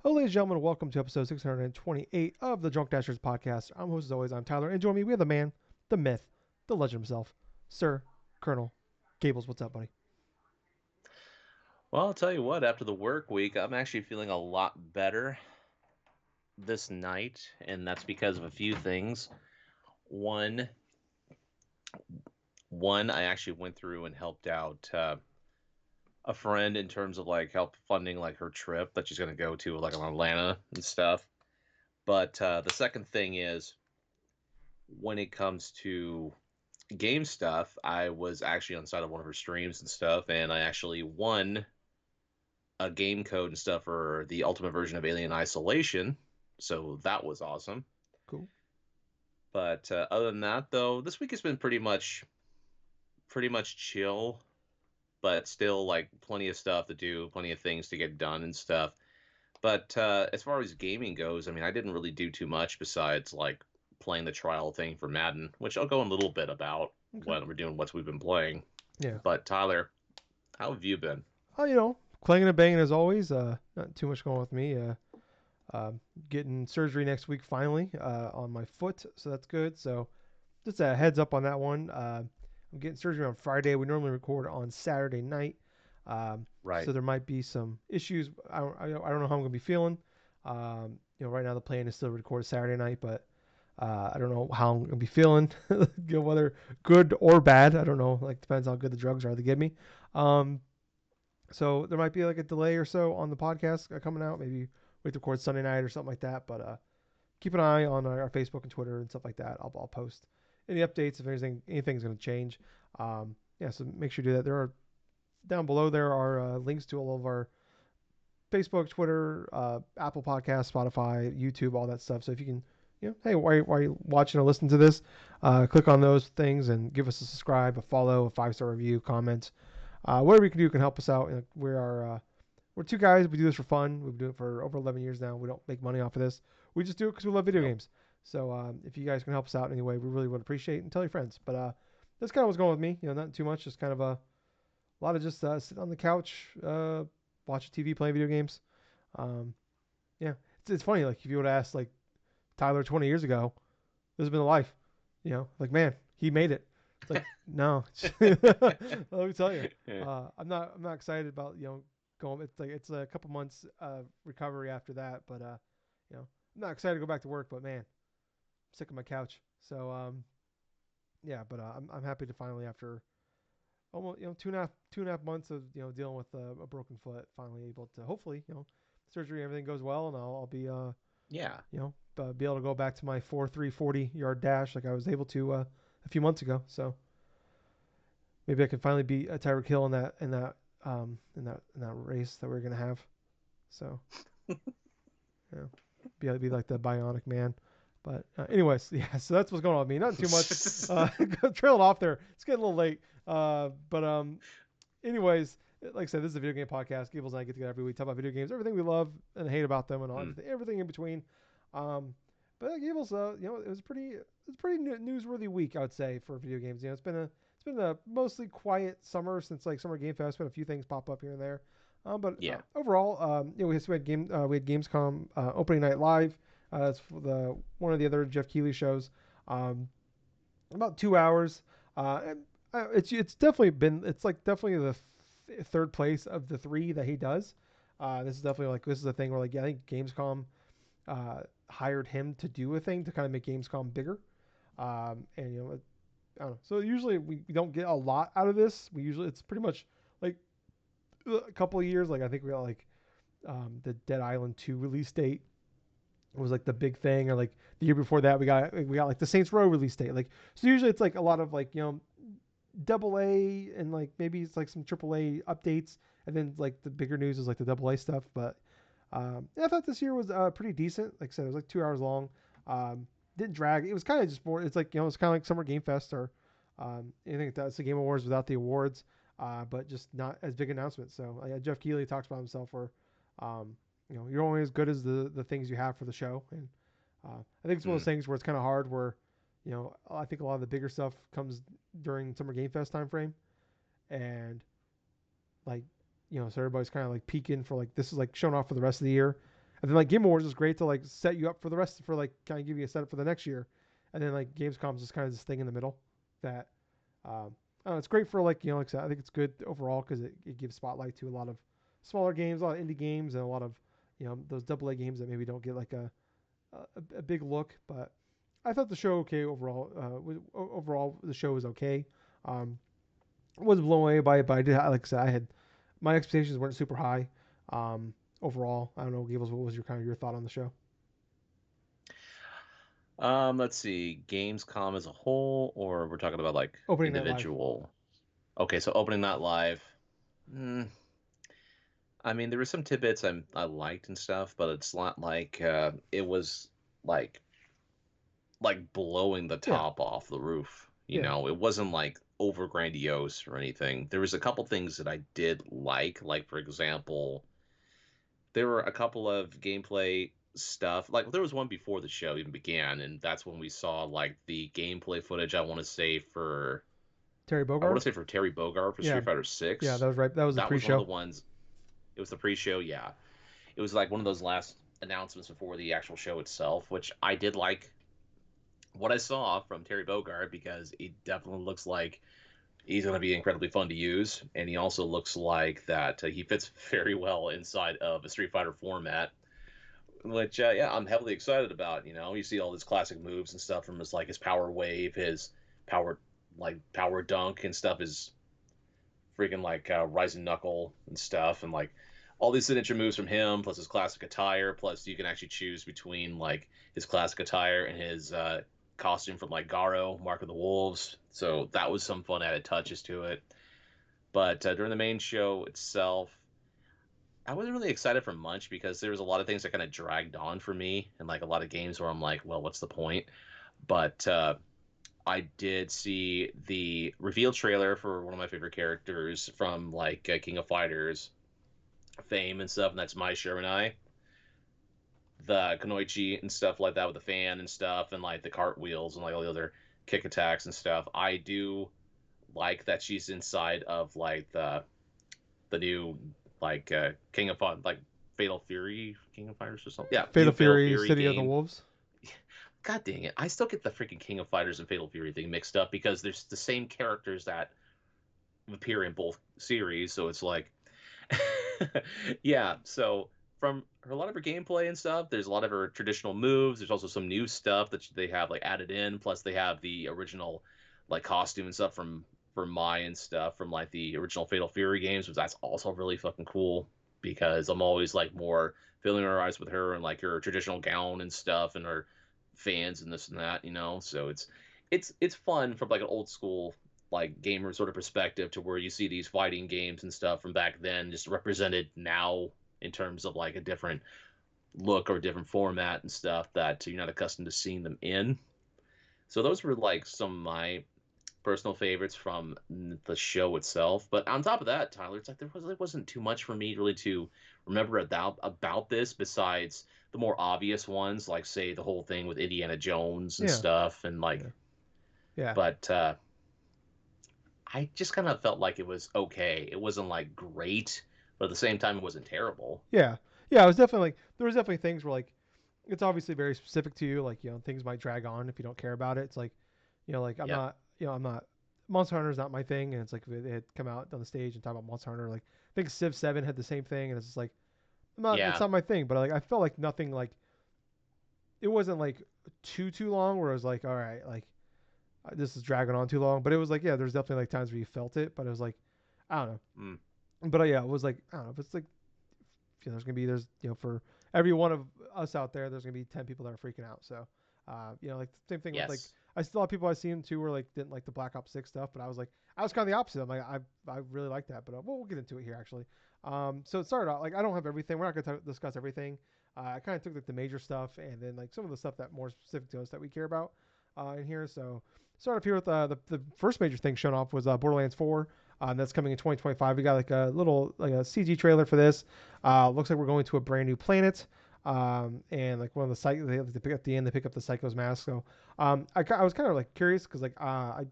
Hello, ladies and gentlemen. Welcome to episode 628 of the DrunkNerds podcast. I'm host as always. I'm Tyler, and join me, we have the man, the myth, the legend himself, Sir Colonel Gables. What's up, buddy? Well, I'll tell you what, after the work week, I'm actually feeling a lot better this night, and that's because of a few things. One, one, I actually went through and helped out a friend in terms of like help funding like her trip that she's going to go to like in Atlanta and stuff. But the second thing is when it comes to game stuff, I was actually on side of one of her streams and stuff, and I actually won a game code and stuff for the ultimate version of Alien Isolation. So that was awesome. Cool. But other than that, though, this week has been pretty much chill, but still like plenty of stuff to do, plenty of things to get done and stuff. But as far as gaming goes, I mean, I didn't really do too much besides like playing the trial thing for Madden, which I'll go in a little bit about Okay. when we're doing what we've been playing. Yeah. But Tyler, how have you been? Oh, clanging and banging as always. Not too much going with me. Uh, getting surgery next week finally on my foot, so that's good. So just a heads up on that one. I'm getting surgery on Friday. We normally record on Saturday night. So Right. there might be some issues. I don't know how I'm going to be feeling. Right now the plan is still to record Saturday night, but I don't know how I'm going to be feeling, whether good or bad. I don't know. Like, depends how good the drugs are they give me. Um, so there might be like a delay or so on the podcast coming out. Maybe we record Sunday night or something like that. But keep an eye on our Facebook and Twitter and stuff like that. I'll post any updates if anything's going to change. Yeah, so make sure you do that. There are down below there are links to all of our Facebook, Twitter, Apple Podcasts, Spotify, YouTube, all that stuff. So if you can, hey, while you're watching or listening to this, click on those things and give us a subscribe, a follow, a 5-star review, comment. Whatever you can do can help us out. We're two guys. We do this for fun. We've been doing it for over 11 years now. We don't make money off of this. We just do it because we love video Nope. games. So if you guys can help us out in any way, we really would appreciate it. And tell your friends. But that's kind of what's going with me. Not too much. Just kind of a lot of just sitting on the couch, watching TV, playing video games. Um, yeah, it's funny. Like if you would have asked like Tyler 20 years ago, this has been the life. Like man, he made it. It's like no. Let me tell you, I'm not excited about going. It's like it's a couple months recovery after that, but I'm not excited to go back to work. But man, I'm sick of my couch. So yeah, but I'm happy to finally after almost 2.5 months of dealing with a broken foot, finally able to hopefully surgery everything goes well and I'll be Yeah. be able to go back to my 4.3 40 yard dash like I was able to a few months ago. So maybe I can finally beat Tyreek Hill in that race that we're gonna have. So yeah, be like the Bionic Man. But anyways, yeah. So that's what's going on with me. Not too much. Trailing off there. It's getting a little late. But anyways, like I said, this is a video game podcast. Gables and I get together every week, talk about video games, everything we love and hate about them, and all Hmm. everything in between. Um, but Gables, it was a pretty newsworthy week, I would say, for video games. It's been a mostly quiet summer since like Summer Game Fest. Been a few things pop up here and there. But Yeah. overall, we had Gamescom opening night live. It's for the one of the other Jeff Keighley shows. Um, about 2 hours. And it's definitely been it's like definitely the third place of the three that he does. This is a thing where like I think Gamescom hired him to do a thing to kind of make Gamescom bigger. And I don't know. So usually we don't get a lot out of this. It's pretty much like a couple of years. Like I think we got like the Dead Island 2 release date was like the big thing, or like the year before that we got like the Saints Row release date. Like so usually it's like a lot of like double A and like maybe it's like some triple A updates, and then like the bigger news is like the double A stuff. But yeah, I thought this year was pretty decent. Like I said, it was like 2 hours long. Didn't drag. It was kind of just more. It's like it's kind of like Summer Game Fest or anything like that. It's the Game Awards without the awards, but just not as big announcements. So Jeff Keighley talks about himself where um, you're only as good as the things you have for the show, and I think it's one of those Hmm. things where it's kind of hard where I think a lot of the bigger stuff comes during Summer Game Fest time frame, and like so everybody's kind of like peaking for like this is like showing off for the rest of the year, And then like Game Awards is great to like set you up for the rest for like kind of give you a setup for the next year. And then like Gamescom's just kind of this thing in the middle that I don't know, it's great for like like I said, I think it's good overall because it gives spotlight to a lot of smaller games, a lot of indie games, and a lot of those double A games that maybe don't get like a big look. But I thought the show okay overall. Overall the show was okay. Um, I wasn't blown away by it, but I did like I said I had my expectations weren't super high. Um, Overall, I don't know, Gables, what was your kind of your thought on the show? Let's see, Gamescom as a whole, or we're talking about like Opening night live. individual. Okay, so opening that live. Mm, I mean, there were some tidbits I liked and stuff, but it's not like it was like blowing the Yeah, top off the roof. yeah, It wasn't like over grandiose or anything. There was a couple things that I did like for example, there were a couple of gameplay stuff. Like there was one before the show even began, and that's when we saw like the gameplay footage. Terry I want to Bogard. say for Terry Bogard for Yeah, Street Fighter yeah, Six. that was right. That was the That was one of pre-show. the ones. It was the pre-show, yeah. It was like one of those last announcements before the actual show itself, which I did like what I saw from Terry Bogard because it definitely looks like he's going to be incredibly fun to use, and he also looks like that he fits very well inside of a Street Fighter format, which yeah, I'm heavily excited about. You see all his classic moves and stuff from his power wave, his power power dunk and stuff, his freaking rising knuckle and stuff, and like all these signature moves from him, plus his classic attire, plus you can actually choose between like his classic attire and his costume from like Garo, Mark of the Wolves. So that was some fun added touches to it. But during the main show itself, I wasn't really excited for much because there was a lot of things that kind of dragged on for me, and like a lot of games where I'm like, well, what's the point? But I did see the reveal trailer for one of my favorite characters from like King of Fighters fame and stuff, and that's Mai Shiranai. The Kunoichi and stuff like that with the fan and stuff, and like the cartwheels and like all the other kick attacks and stuff. I do like that she's inside of like the new King of Fun, like Fatal Fury, King of Fighters or something. Yeah, Fatal new Fatal Fury, Fury City of the game. Wolves. God dang it. I still get the freaking King of Fighters and Fatal Fury thing mixed up because there's the same characters that appear in both series. So it's like, yeah. So from a lot of her gameplay and stuff, there's a lot of her traditional moves. There's also some new stuff that they have like added in. Plus, they have the original like costume and stuff from Mai and stuff from like the original Fatal Fury games, which that's also really fucking cool because I'm always like more familiarized with her and like her traditional gown and stuff and her fans and this and that. So it's fun from like an old school like gamer sort of perspective to where you see these fighting games and stuff from back then just represented now in terms of like a different look or a different format and stuff that you're not accustomed to seeing them in. So those were like some of my personal favorites from the show itself. But on top of that, Tyler, it's like there wasn't too much for me really to remember about this besides the more obvious ones, like say the whole thing with Indiana Jones and Yeah, stuff, and like. yeah, yeah, But I just kind of felt like it was okay. It wasn't like great, but at the same time, it wasn't terrible. yeah, yeah. It was definitely like there was definitely things where like it's obviously very specific to you. Like things might drag on if you don't care about it. It's like like Yep. I'm not Monster Hunter is not my thing, and it's like they had come out on the stage and talk about Monster Hunter. Like I think Civ 7 had the same thing, and it's just like it's Yeah. not my thing. But like I felt like nothing like it wasn't like too long where I was like, all right, like this is dragging on too long. But it was like, yeah, there's definitely like times where you felt it, but it was like, I don't know. Mm. But yeah, it was like, I don't know. If it's like, there's gonna be for every one of us out there, there's gonna be 10 people that are freaking out. So, like the same thing with like Yes. I still have people I've seen too where like didn't like the Black Ops 6 stuff, but I was kind of the opposite. I'm like I really like that, but we'll get into it here actually. So it started out like I don't have everything. We're not gonna discuss everything. I kind of took like the major stuff and then like some of the stuff that more specific to us that we care about in here. So start up here with the first major thing shown off was Borderlands 4. That's coming in 2025. We got like a little like a CG trailer for this. Looks like we're going to a brand new planet. And like one of the psych they pick at the end they pick up the Psycho's mask. So I was kind of like curious because like I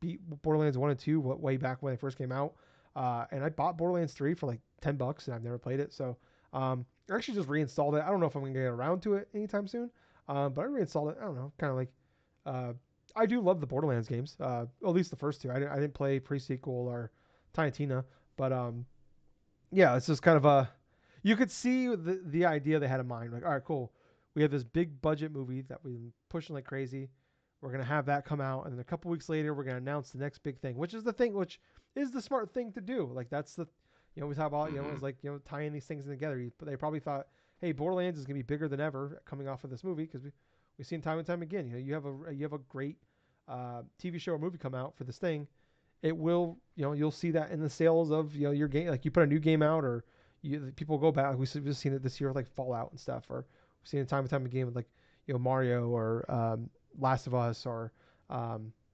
beat Borderlands 1 and 2 way back when they first came out. And I bought Borderlands 3 for like $10 and I've never played it. So I actually just reinstalled it. I don't know if I'm gonna get around to it anytime soon, but I reinstalled it. I don't know, kind of like. Uh, I do love the Borderlands games, at least the first two. I didn't play pre-sequel or Tiny Tina, but yeah, it's just kind of a. You could see the idea they had in mind. Like, all right, cool. We have this big budget movie that we've been pushing like crazy. We're gonna have that come out, and then a couple weeks later, we're gonna announce the next big thing, which is the thing, which is the smart thing to do. Like that's the, we talk about, Mm-hmm. it's like tying these things together. But they probably thought, hey, Borderlands is gonna be bigger than ever coming off of this movie because we've seen time and time again. You have a great TV show or movie come out for this thing. It will, you'll see that in the sales of your game. Like you put a new game out, or people go back. We've just seen it this year with like Fallout and stuff, or we've seen it time and time again with like Mario or Last of Us or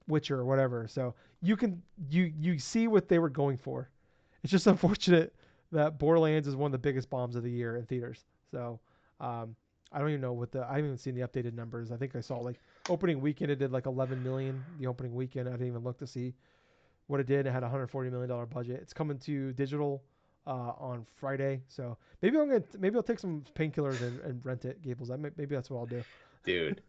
Witcher or whatever. So you see what they were going for. It's just unfortunate that Borderlands is one of the biggest bombs of the year in theaters. So I don't even know I haven't even seen the updated numbers. I think I saw like opening weekend it did like 11 million. The opening weekend I didn't even look to see what it did. It had a $140 million budget. It's coming to digital on Friday. So maybe I'll take some painkillers and rent it, Gables. Maybe that's what I'll do. Dude,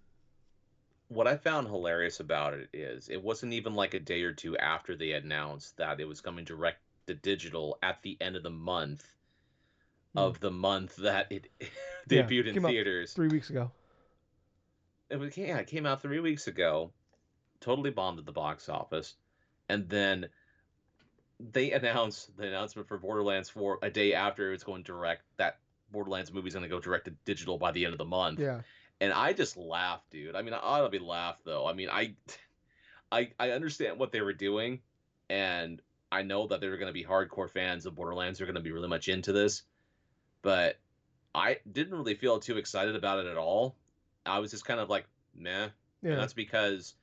what I found hilarious about it is it wasn't even like a day or two after they announced that it was coming direct to digital at the end of the Hmm. month that it Yeah, debuted in came out theaters. 3 weeks ago. It came out 3 weeks ago, totally bombed at the box office, and then they announced the announcement for Borderlands 4 a day after it's going direct. That Borderlands movie's going to go direct to digital by the end of the month, Yeah, and I just laughed, dude. I mean, I ought to be laughed though. I mean, I understand what they were doing, and I know that there are going to be hardcore fans of Borderlands who are going to be really much into this, but I didn't really feel too excited about it at all. I was just kind of like, meh. And yeah, that's because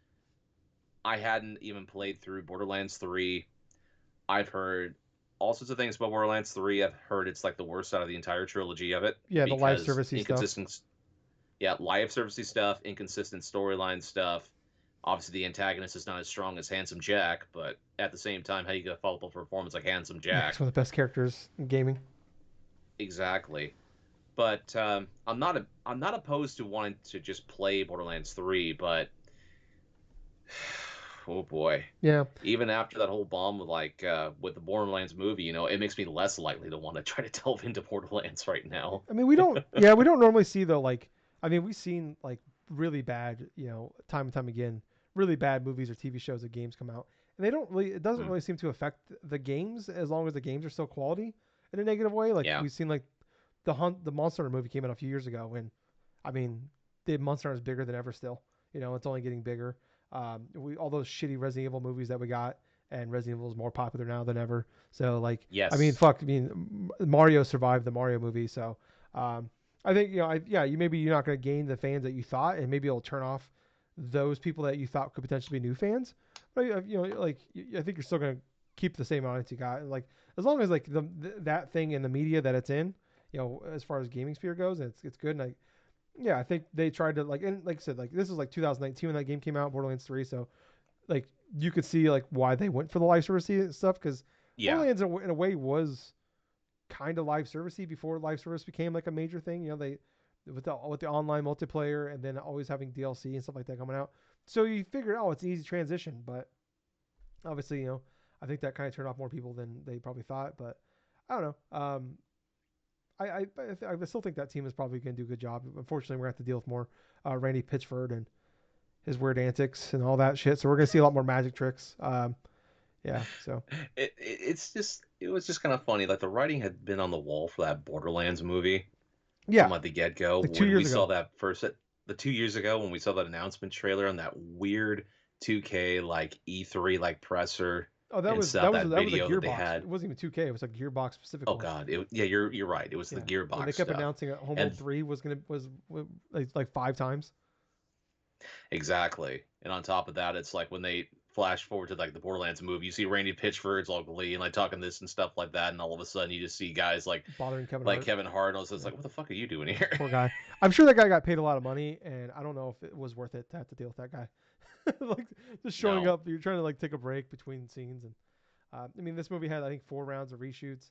I hadn't even played through Borderlands 3. I've heard all sorts of things about Borderlands 3. I've heard it's like the worst out of the entire trilogy of it yeah. The live because servicey stuff. inconsistent, yeah, live servicey stuff, inconsistent storyline stuff. Obviously, the antagonist is not as strong as Handsome Jack, but at the same time, how you gonna follow up a performance like Handsome Yeah, it's Jack? one of the best characters in gaming. Exactly. But I'm not opposed to wanting to just play Borderlands 3, but oh boy, Yeah, even after that whole bomb with the Borderlands movie, it makes me less likely to want to try to delve into Borderlands right now. I mean we don't. Yeah, we don't normally see though. Like, I mean we've seen like really bad, time and time again, really bad movies or TV shows or games come out, and they don't really. It doesn't Hmm. really seem to affect the games as long as the games are still quality in a negative way. Like Yeah. we've seen like the Monster Hunter movie came out a few years ago, and I mean the Monster Hunter is bigger than ever still. It's only getting bigger. We all those shitty Resident Evil movies that we got, and Resident Evil is more popular now than ever. So like, I mean, Yes. fuck, I mean, Mario survived the Mario movie, so I think you maybe you're not going to gain the fans that you thought, and maybe it'll turn off those people that you thought could potentially be new fans. But like I think you're still going to keep the same audience you got, and like as long as like that thing in the media that it's in, as far as gaming sphere goes, and it's good. And I think they tried to like, and like I said, like this was like 2019 when that game came out, Borderlands 3. So like you could see like why they went for the live service stuff because Yeah. Borderlands in a way was kind of live servicey before live service became like a major thing. They with the online multiplayer and then always having DLC and stuff like that coming out. So you figured, oh, it's an easy transition, but obviously, I think that kind of turned off more people than they probably thought. But I don't know. I still think that team is probably going to do a good job. Unfortunately, we're going to have to deal with more Randy Pitchford and his weird antics and all that shit. So we're going to see a lot more magic tricks. Yeah. So It was just kind of funny. Like the writing had been on the wall for that Borderlands movie from yeah, like the get go like two when we years saw ago. that the 2 years ago when we saw that announcement trailer on that weird 2K like E3 like presser Oh, and stuff. That that was a video that they Gearbox. had. It wasn't even 2K. It was a Gearbox specific Oh one. God, yeah, you're right. It was the Yeah, and they Gearbox kept stuff, announcing that Homeworld and 3 was like five times. exactly. And on top of that, it's like when they flash forward to like the Borderlands movie, you see Randy Pitchford's all glee and like talking this and stuff like that, and all of a sudden you just see guys Bothering Kevin like Hart. Kevin Hart, and I was just Yeah, like, what the fuck are you doing here? poor guy. I'm sure that guy got paid a lot of money, and I don't know if it was worth it to have to deal with that guy. Like just showing No. up, you're trying to like take a break between scenes, and I mean this movie had I think 4 rounds of reshoots.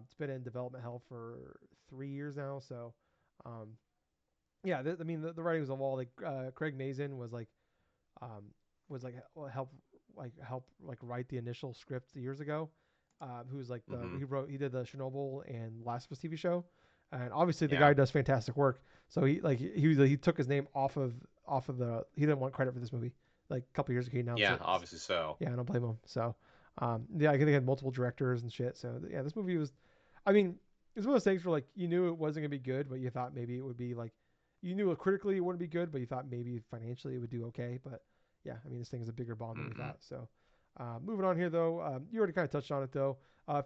It's been in development hell for 3 years now. So, um, yeah, I mean the writing was on the wall. Like Craig Mazin um, was like help like write the initial script years ago. Who's like Mm-hmm. he did the Chernobyl and Last of Us TV show, and obviously the Yeah. guy does fantastic work. So he took his name off of the he didn't want credit for this movie. Like a couple years ago he announced Yeah. it. Obviously so. Yeah, I don't blame him. So yeah, I think they had multiple directors and shit. So yeah, this movie was, I mean, it was one of those things where like you knew it wasn't gonna be good, but you thought maybe it would be like you knew it critically it wouldn't be good, but you thought maybe financially it would do okay. But yeah, I mean this thing is a bigger bomb than we Mm-hmm. thought. So moving on here though, you already kind of touched on it though.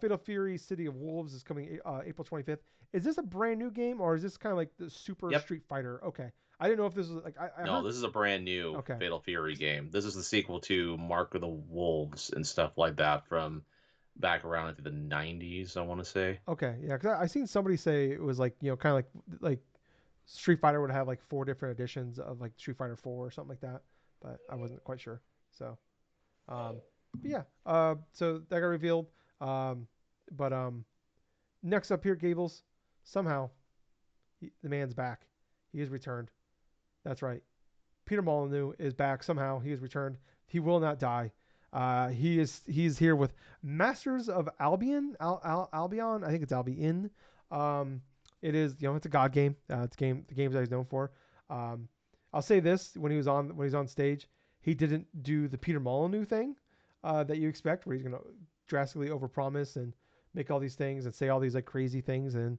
Fatal Fury: City of Wolves is coming April 25th. Is this a brand new game or is this kind of like the Super Yep. Street Fighter? Okay, I didn't know if this was like I No, heard. this is a brand new Okay, Fatal Fury game. This is the sequel to Mark of the Wolves and stuff like that from back around into the 90s, I want to say. okay, yeah, because I seen somebody say it was like kind of like Street Fighter would have like four different editions of like Street Fighter 4 or something like that, but I wasn't quite sure. So, but yeah, so that got revealed. Um, but next up here, Gables, somehow the man's back. He has returned. That's right. Peter Molyneux is back somehow. He has returned. He will not die. He's here with Masters of Albion. Albion. I think it's Albion. Um, it is it's a god game. It's the games that he's known for. Um, I'll say this: when he's on stage, he didn't do the Peter Molyneux thing that you expect, where he's gonna drastically overpromise and make all these things and say all these like crazy things and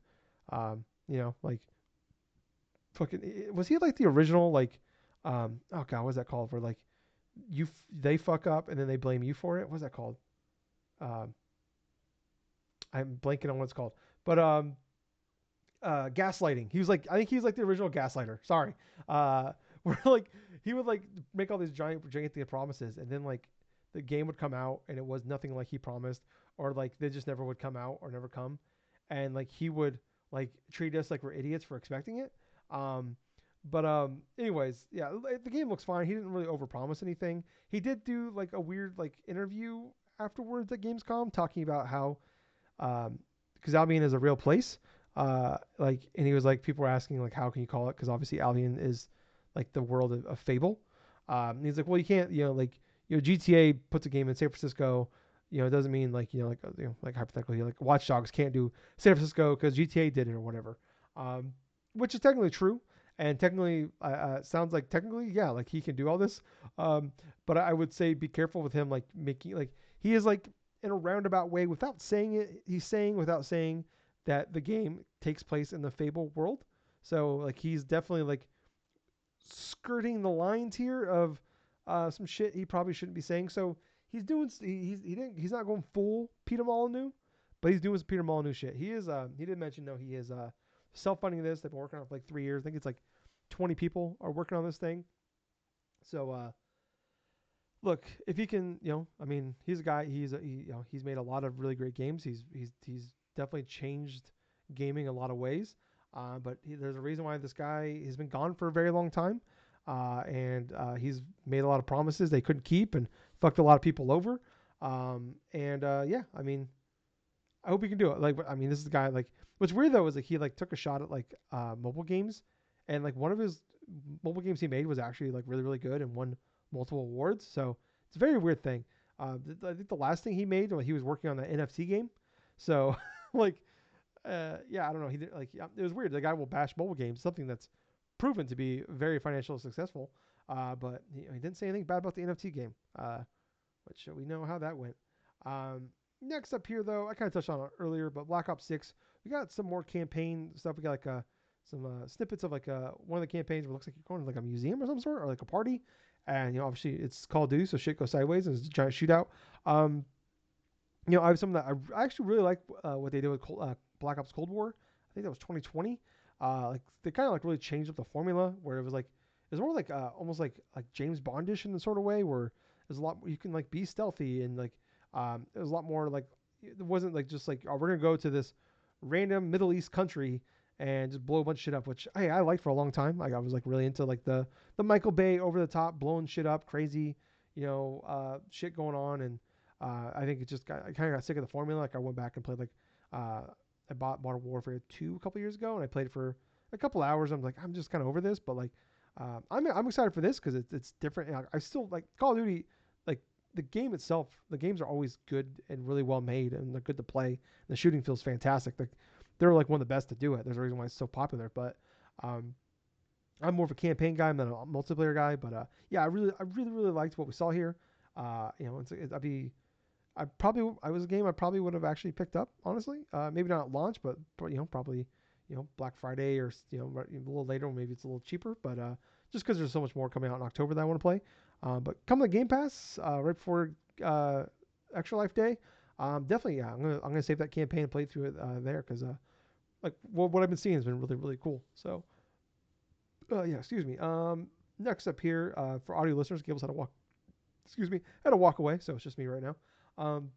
like fucking was he like the original like oh god what's that called where like they fuck up and then they blame you for it, what's that called? um I'm blanking on what it's called, but gaslighting. He was like, I think he's like the original gaslighter, sorry. Where like he would like make all these gigantic promises and then like the game would come out and it was nothing like he promised, or like they just never would come out or never come, and like he would like treat us like we're idiots for expecting it. um but anyways, yeah, the game looks fine. He didn't really overpromise anything. He did do like a weird like interview afterwards at Gamescom talking about how because Albion is a real place. And he was like, people were asking like, how can you call it? Because obviously Albion is like the world of Fable. And he's like, well, you can't, GTA puts a game in San Francisco. It doesn't mean like, like hypothetically, like Watch Dogs can't do San Francisco because GTA did it or whatever. Um, which is technically true. And technically, sounds like technically, yeah, like he can do all this. But I would say be careful with him, like making like he is like in a roundabout way without saying it. He's saying without saying that the game takes place in the Fable world. So like he's definitely like skirting the lines here of some shit he probably shouldn't be saying. So he's not going full Peter Molyneux, but he's doing some Peter Molyneux shit. He did mention though he is self-funding this. They've been working on it for like 3 years. I think it's like 20 people are working on this thing. So look, if he can, I mean, he's a guy. He's made a lot of really great games. He's definitely changed gaming a lot of ways. But there's a reason why this guy has been gone for a very long time, and he's made a lot of promises they couldn't keep and fucked a lot of people over. Yeah, I mean, I hope he can do it. Like, I mean, this is the guy. Like, what's weird though is like he like took a shot at like mobile games, and like one of his mobile games he made was actually like really really good and won multiple awards. So it's a very weird thing. I think the last thing he made, he was working on the NFT game. So like, yeah, I don't know. He did, like it was weird. The guy will bash mobile games, something that's proven to be very financially successful. But he didn't say anything bad about the NFT game. Which we know how that went. Um, Next up here, though, I kind of touched on it earlier, but Black Ops 6, we got some more campaign stuff. We got like some snippets of like one of the campaigns where it looks like you're going to like a museum or some sort, or like a party. And, obviously it's Call of Duty, so shit goes sideways and it's a giant shootout. Um, I have some that I actually really like what they did with Black Ops Cold War. I think that was 2020. Like they kind of like really changed up the formula where it was like it was more like almost like James Bondish in the sort of way where there's a lot you can like be stealthy and like it was a lot more like it wasn't like just like, oh, we're gonna go to this random Middle East country and just blow a bunch of shit up, which I liked for a long time. Like I was like really into like the Michael Bay over the top blowing shit up, crazy, shit going on. And I think it just I kind of got sick of the formula. Like I went back and played like I bought Modern Warfare 2 a couple years ago, and I played it for a couple hours. I'm like, I'm just kind of over this, but like, I'm excited for this because it's different. I still like Call of Duty, like the game itself. The games are always good and really well made, and they're good to play. The shooting feels fantastic. Like they're like one of the best to do it. There's a reason why it's so popular, but um, I'm more of a campaign guy than a multiplayer guy. But yeah, I really liked what we saw here. I'd be I was a game I probably would have actually picked up, honestly. Maybe not at launch, but probably Black Friday or a little later, or maybe it's a little cheaper. But just because there's so much more coming out in October that I want to play. But come to Game Pass right before uh, Extra Life Day, definitely yeah, I'm gonna save that campaign and play through it there because like what I've been seeing has been really really cool. So yeah, excuse me. Next up here for audio listeners, Gables had to walk. Excuse me, had to walk away, so it's just me right now. Um,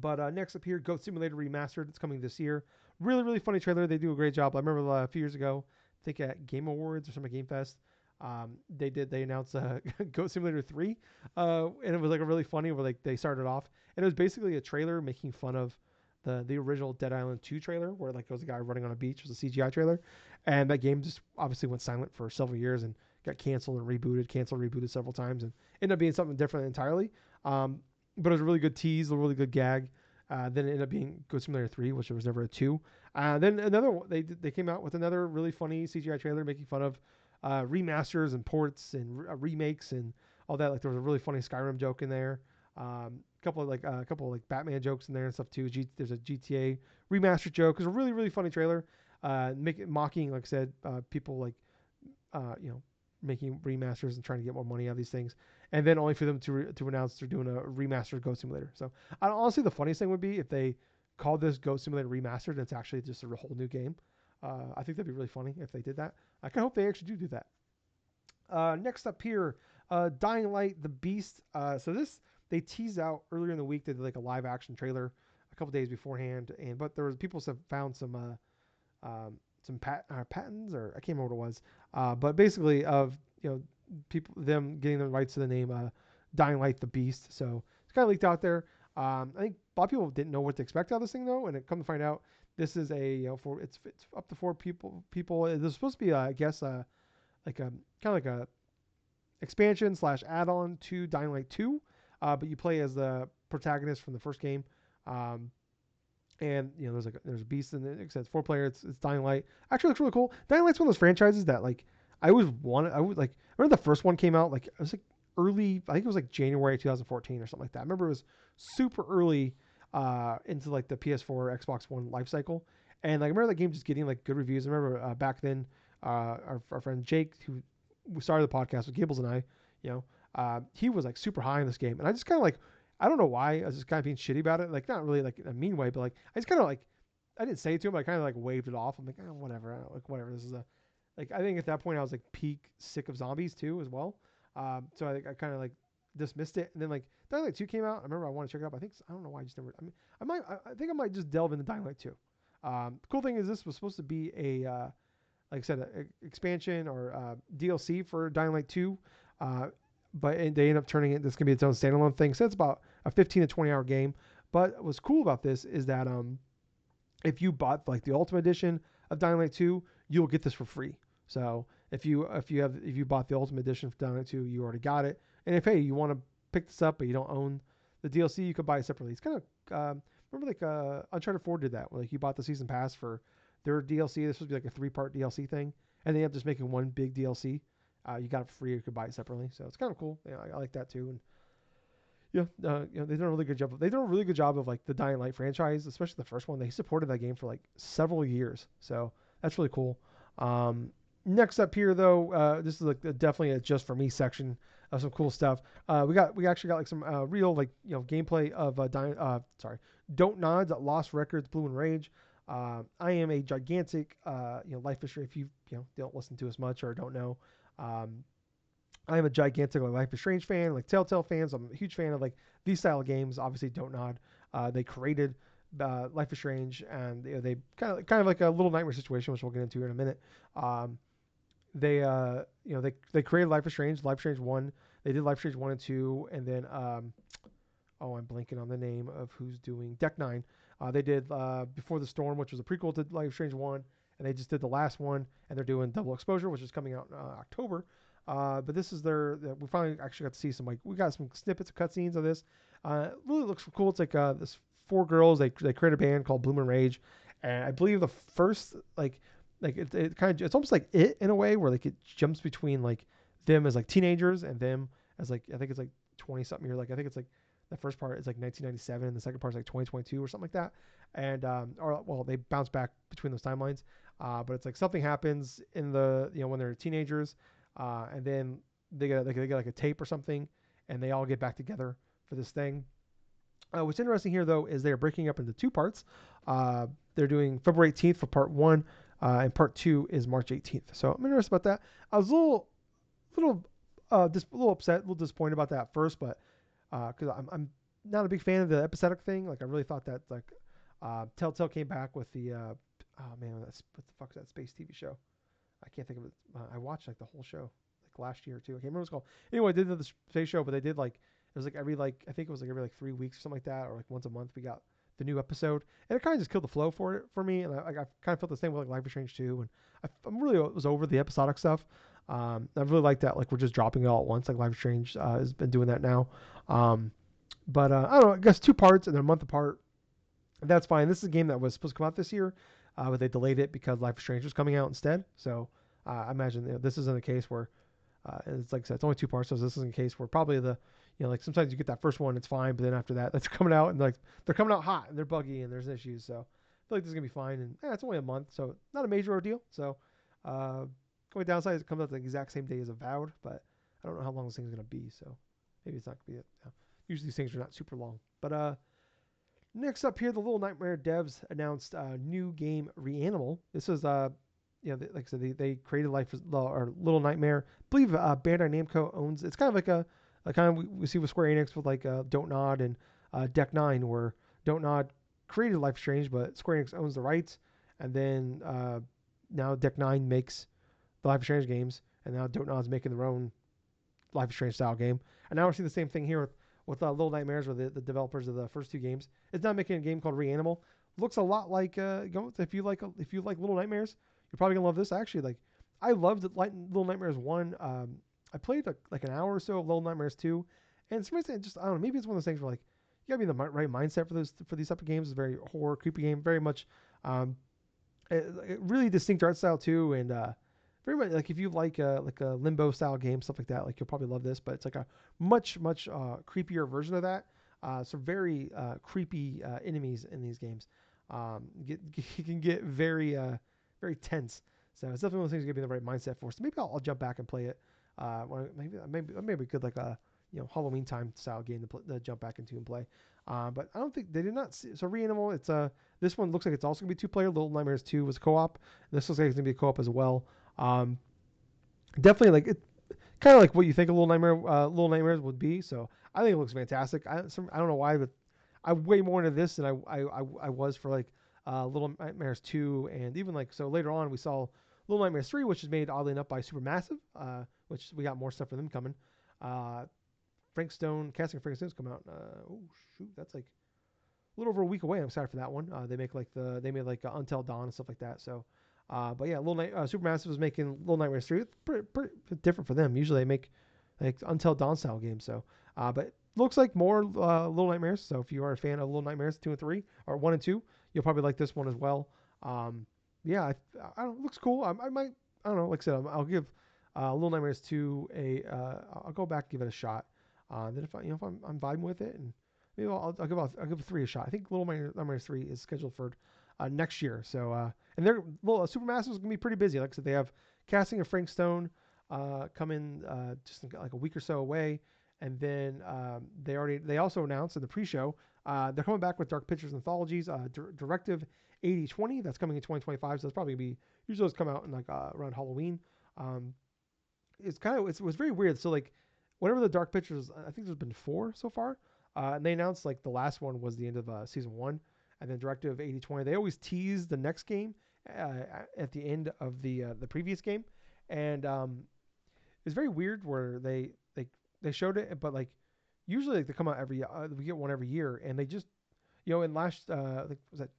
but next up here, Goat Simulator Remastered. It's coming this year. Really, really funny trailer. They do a great job. I remember a few years ago, I think at Game Awards or some Game Fest, they announced Goat Simulator 3, and it was like a really funny where like they started off, and it was basically a trailer making fun of the original Dead Island 2 trailer, where like there was a guy running on a beach. It was a CGI trailer, and that game just obviously went silent for several years and got canceled and rebooted, rebooted several times, and ended up being something different entirely. Um, but it was a really good tease, a really good gag. Then it ended up being Goat Simulator 3, which was never a 2. Then another one, they came out with another really funny CGI trailer making fun of remasters and ports and remakes and all that. Like there was a really funny Skyrim joke in there. A couple of like Batman jokes in there and stuff too. There's a GTA remaster joke. It's a really really funny trailer. Mocking, like I said, people like you know making remasters and trying to get more money out of these things, and then only for them to announce they're doing a remastered Ghost Simulator. So honestly, the funniest thing would be if they called this Ghost Simulator Remastered and it's actually just a whole new game. I think that'd be really funny if they did that. I kind of hope they actually do that. Next up here, Dying Light: The Beast. So this they teased out earlier in the week. They did like a live action trailer a couple days beforehand, and but there was people have found some patents, or I can't remember what it was, but basically of people them getting the rights to the name Dying Light: The Beast. So it's kind of leaked out there. I think a lot of people didn't know what to expect out of this thing though, and it come to find out this is a for it's up to four people. There's supposed to be I guess like a kind of like a expansion slash add-on to Dying Light 2, but you play as the protagonist from the first game. Um, and there's a beast in it. It says 4 player. It's Dying Light. Actually, looks really cool. Dying Light's one of those franchises that like I always wanted. I would like. I remember the first one came out like it was like early. I think it was like January 2014 or something like that. I remember it was super early into like the PS4 Xbox One life cycle, and like I remember that game just getting like good reviews. I remember back then our friend Jake, who we started the podcast with Gables and I, he was like super high in this game, and I just kind of like I don't know why I was just kind of being shitty about it, like not really like in a mean way, but like I just kind of like I didn't say it to him, but I kind of like waved it off. I'm like, whatever, like whatever. This is a like I think at that point I was like peak sick of zombies too as well. So I kind of like dismissed it, and then like Dying Light 2 came out. I remember I wanted to check it out. But I don't know why I just never. I mean, I think I might just delve into Dying Light 2. The cool thing is this was supposed to be like I said, an expansion or DLC for Dying Light 2. But they end up turning it. This can be its own standalone thing. So it's about a 15 to 20 hour game. But what's cool about this is that if you bought like the Ultimate Edition of Dying Light 2, you'll get this for free. So if you bought the Ultimate Edition of Dying Light 2, you already got it. And if you want to pick this up but you don't own the DLC, you could buy it separately. It's kind of remember like Uncharted 4 did that. Where, like you bought the season pass for their DLC. This would be like a 3-part DLC thing, and they end up just making one big DLC. You got it for free. You could buy it separately, so it's kind of cool. Yeah, I like that too. And they did a really good job. They did a really good job of like the Dying Light franchise, especially the first one. They supported that game for like several years, so that's really cool. Next up here, though, this is like definitely a just for me section of some cool stuff. We actually got like some real like gameplay of Don't Nods at Lost Records Blue and Rage. I am a gigantic Life is Strange. If you don't listen to us much or don't know, I am a gigantic Life is Strange fan, like Telltale fans. I'm a huge fan of like these style of games. Obviously, Don't Nod. They created Life is Strange, and they kind of like a little nightmare situation, which we'll get into in a minute. They created Life is Strange, Life is Strange 1. They did Life is Strange 1 and 2, and then I'm blanking on the name of who's doing Deck 9. They did Before the Storm, which was a prequel to Life is Strange 1, and they just did the last one, and they're doing Double Exposure, which is coming out in October. But this is we finally actually got to see some, like, we got some snippets of cutscenes of this. It really looks cool. It's like this four girls, they create a band called Bloom and Rage, and I believe the first, like it kind of, it's almost like it in a way where like it jumps between like them as like teenagers and them as like, I think it's like 20 something years, like I think it's like the first part is like 1997 and the second part is like 2022 or something like that. And or well, they bounce back between those timelines. But it's like something happens in the, when they're teenagers, and then they get like a tape or something, and they all get back together for this thing. What's interesting here, though, is they're breaking up into two parts. They're doing February 18th for part one, and part two is March 18th. So I'm interested about that. I was little, just a little upset, a little disappointed about that first, but because I'm not a big fan of the episodic thing. Like, I really thought that, like, Telltale came back with the oh man, that's what the fuck is that space TV show? I can't think of it. I watched like the whole show like last year too. I can't remember what it's called. Anyway, they did the space show, but they did like, it was like every, like, I think it was like every like 3 weeks or something like that, or like once a month we got the new episode, and it kind of just killed the flow for me. And I kind of felt the same with like Life is Strange 2, and I'm really was over the episodic stuff. I really like that, like, we're just dropping it all at once. Like Life is Strange has been doing that now. But I don't know. I guess two parts and they're a month apart. That's fine. This is a game that was supposed to come out this year, but they delayed it because Life is Strange was coming out instead. So I imagine, this isn't a case where it's like I said, it's only two parts. So this isn't a case where probably like sometimes you get that first one, it's fine, but then after that, that's coming out and like they're coming out hot and they're buggy and there's issues. So I feel like this is gonna be fine. And it's only a month, so not a major ordeal. So uh, only downside is it comes out the exact same day as Avowed, but I don't know how long this thing's gonna be. So maybe it's not gonna be it. Usually these things are not super long, but next up here, the Little Nightmare devs announced a new game, Reanimal. This is, like I said, they created Life or Little Nightmare. I believe Bandai Namco owns. It's kind of like a kind of we see with Square Enix with like Don't Nod and Deck Nine, where Don't Nod created Life is Strange, but Square Enix owns the rights, and then now Deck Nine makes the Life is Strange games, and now Don't Nod's making their own Life is Strange style game. And now we're seeing the same thing here with Little Nightmares, where the developers of the first two games. It's now making a game called Reanimal. Looks a lot like if you like Little Nightmares, you're probably gonna love this. Actually, like, I loved Little Nightmares 1. I played like an hour or so of Little Nightmares 2, and some reason, just, I don't know, maybe it's one of those things where like you gotta be in the right mindset for these type of games. It's a very horror, creepy game, very much really distinct art style too, and very much like if you like a Limbo style game, stuff like that, like, you'll probably love this. But it's like a much creepier version of that. So very creepy enemies in these games. You can get very tense. So it's definitely one of those things you gotta be in the right mindset for. So maybe I'll jump back and play it. Maybe a good, like a Halloween time style game to jump back into and play. But I don't think they did not see. So Reanimal, it's this one looks like it's also gonna be 2 player. Little Nightmares 2 was co-op. This looks like it's gonna be a co-op as well. Um, Definitely, like, it kind of like what you think a Little Nightmares would be. So I think it looks fantastic. I don't know why, but I'm way more into this than I was for like Little Nightmares 2, and even like, so later on we saw Little Nightmares 3, which is made oddly enough by Supermassive, which we got more stuff for them coming. Frank Stone, casting Frank Stone's coming out. Oh shoot, that's like a little over a week away. I'm excited for that one. They made like Until Dawn and stuff like that. So, but yeah, Supermassive was making Little Nightmares 3. It's pretty different for them. Usually they make like Until Dawn style games. So, but looks like more Little Nightmares. So if you are a fan of Little Nightmares 2 and 3 or 1 and 2, you'll probably like this one as well. Yeah, I don't. It looks cool. I might. I don't know. Like I said, I'll give Little Nightmares 2 a. I'll go back and give it a shot. Then if if I'm vibing with it, and maybe I'll give 3 a shot. I think Little Nightmares 3 is scheduled for next year. So and they're Supermassive is gonna be pretty busy. Like I said, they have casting of Frank Stone coming just like a week or so away, and then they also announced in the pre-show they're coming back with Dark Pictures Anthologies, Directive 8020 that's coming in 2025. So it's probably gonna be, usually those come out in like around Halloween. It was very weird. So like, whenever the Dark Pictures, I think there's been 4 so far, and they announced like the last one was the end of season 1, and then Directive 8020. They always tease the next game at the end of the previous game, and it's very weird where they showed it, but like usually like they come out every we get one every year, and they just in last like was that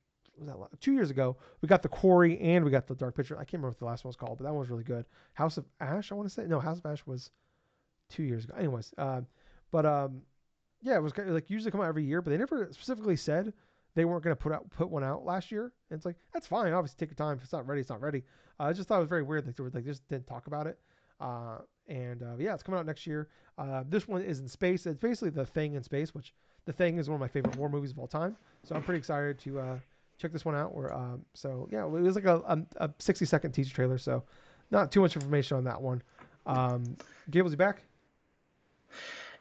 2 years ago, we got the Quarry and we got the Dark Picture. I can't remember what the last one was called, but that one was really good. House of Ash, I want to say. No, House of Ash was 2 years ago. Anyways, but yeah, it was like usually come out every year, but they never specifically said they weren't going to put one out last year. And it's like that's fine. Obviously, take your time. If it's not ready, it's not ready. I just thought it was very weird. Like they just didn't talk about it. And yeah, it's coming out next year. This one is in space. It's basically The Thing in space, which The Thing is one of my favorite war movies of all time. So I'm pretty excited to check this one out. So yeah, it was like a 60-second teaser trailer. So not too much information on that one. Gables, you back?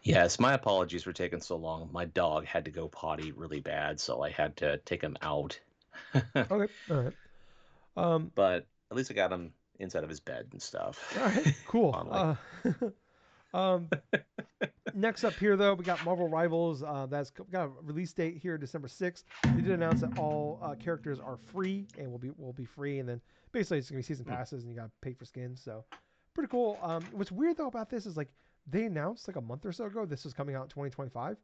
Yes, my apologies for taking so long. My dog had to go potty really bad, so I had to take him out. Okay, all right. Um, But at least I got him inside of his bed and stuff. all right, cool. Finally. Um, Next up here, though, we got Marvel Rivals. That's got a release date here, December 6th. They did announce that all characters are free and will be free, and then basically it's gonna be season passes, and you gotta pay for skins. So pretty cool. What's weird though about this is like they announced like a month or so ago this was coming out in 2025,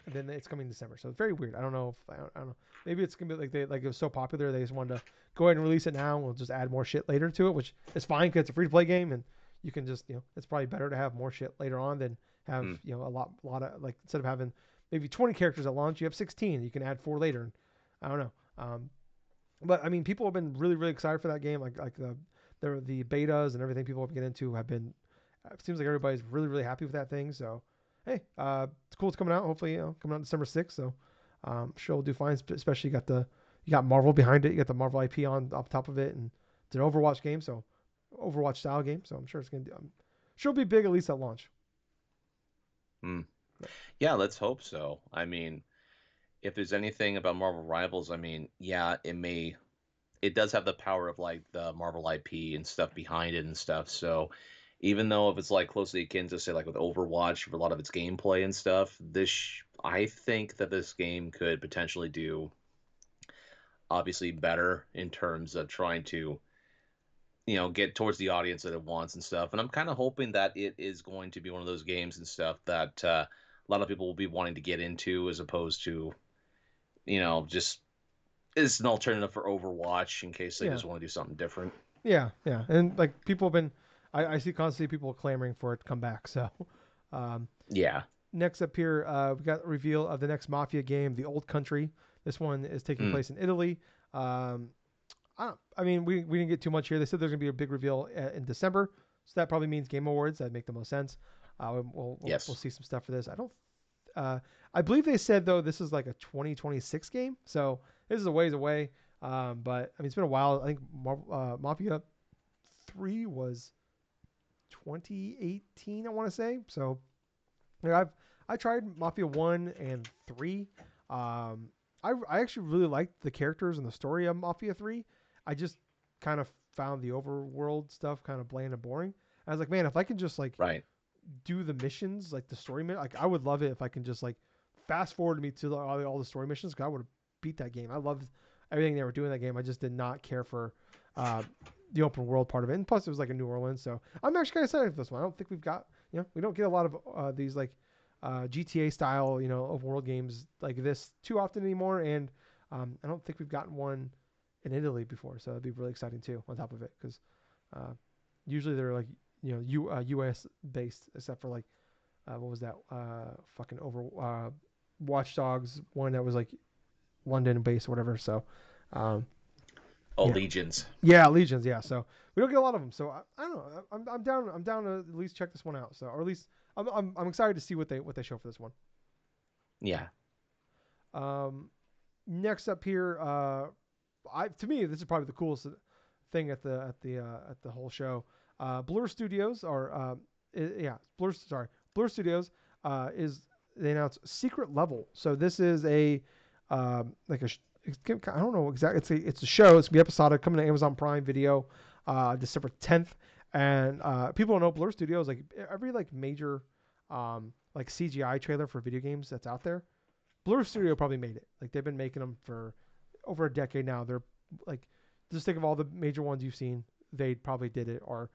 and then it's coming in December. So it's very weird. I don't know if I don't know. Maybe it's gonna be like it was so popular they just wanted to go ahead and release it now, and we'll just add more shit later to it, which is fine because it's a free to play game, and you can just it's probably better to have more shit later on than have a lot of like instead of having maybe 20 characters at launch, you have 16. You can add 4 later. And I don't know. But I mean, people have been really excited for that game. Like the betas and everything people have been into have been. It seems like everybody's really happy with that thing. So hey, it's cool. It's coming out. Hopefully, coming out December 6th. So sure we'll do fine. Especially you got Marvel behind it. You got the Marvel IP on top of it, and it's an Overwatch game. So Overwatch style game. So I'm sure it's gonna do. I'm sure it'll be big at least at launch. Yeah, let's hope so. I mean, if there's anything about Marvel Rivals, I mean, yeah, it does have the power of like the Marvel IP and stuff behind it and stuff. So even though if it's like closely akin to say like with Overwatch for a lot of its gameplay and stuff, I think that this game could potentially do obviously better in terms of trying to get towards the audience that it wants and stuff. And I'm kind of hoping that it is going to be one of those games and stuff that a lot of people will be wanting to get into as opposed to, just is an alternative for Overwatch in case they Yeah. just want to do something different. Yeah. And like people have been, I see constantly people clamoring for it to come back. So, um, Yeah. next up here, we got a reveal of the next Mafia game, The Old Country. This one is taking Mm. place in Italy. I mean, we didn't get too much here. They said there's gonna be a big reveal in December, so that probably means Game Awards. That'd make the most sense. We'll Yes. see some stuff for this. I don't. I believe they said though this is like a 2026 game, so this is a ways away. But I mean, it's been a while. I think Mafia 3 was 2018. I want to say. So yeah, I tried Mafia 1 and 3. I actually really liked the characters and the story of Mafia 3. I just kind of found the overworld stuff kind of bland and boring. I was like, man, if I can just like Right. do the missions, like the story, like I would love it if I can just like fast forward me to all the story missions. Cause I would have beat that game. I loved everything they were doing in that game. I just did not care for uh, the open world part of it. And plus, it was like in New Orleans, so I'm actually kind of excited for this one. I don't think we don't get a lot of these like GTA style, open world games like this too often anymore. And I don't think we've gotten one in Italy before, so it'd be really exciting too. On top of it, because usually they're like U.S. based, except for like what was that fucking Watch Dogs one that was like London based or whatever. So Oh, yeah, Legions. yeah, Legions, yeah. So we don't get a lot of them. So I don't know. I'm down. I'm down to at least check this one out. So or at least I'm excited to see what they show for this one. Yeah. Um, Next up here, to me this is probably the coolest thing at the whole show. Blur Studios are Blur Studios is they announced Secret Level. So this is a like a I don't know exactly. It's a show. It's gonna be episodic, coming to Amazon Prime Video, December 10th. And people don't know Blur Studios, like every like major like CGI trailer for video games that's out there. Blur Studio probably made it. Like they've been making them for over a decade now. They're like, just think of all the major ones you've seen. They probably did it or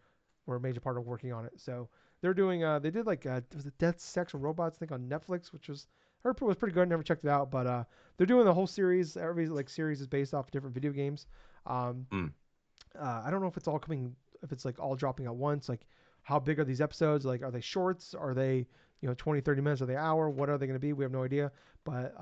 were a major part of working on it. So they're doing. They did like was it Death, Sex, and Robots? I think on Netflix, which was Heard it was pretty good. Never checked it out, but they're doing the whole series. Every like series is based off different video games. Um, Mm. I don't know if it's all coming, if it's like all dropping at once. Like, how big are these episodes? Like, are they shorts? Are they 20, 30 minutes? Are they an hour? What are they going to be? We have no idea. But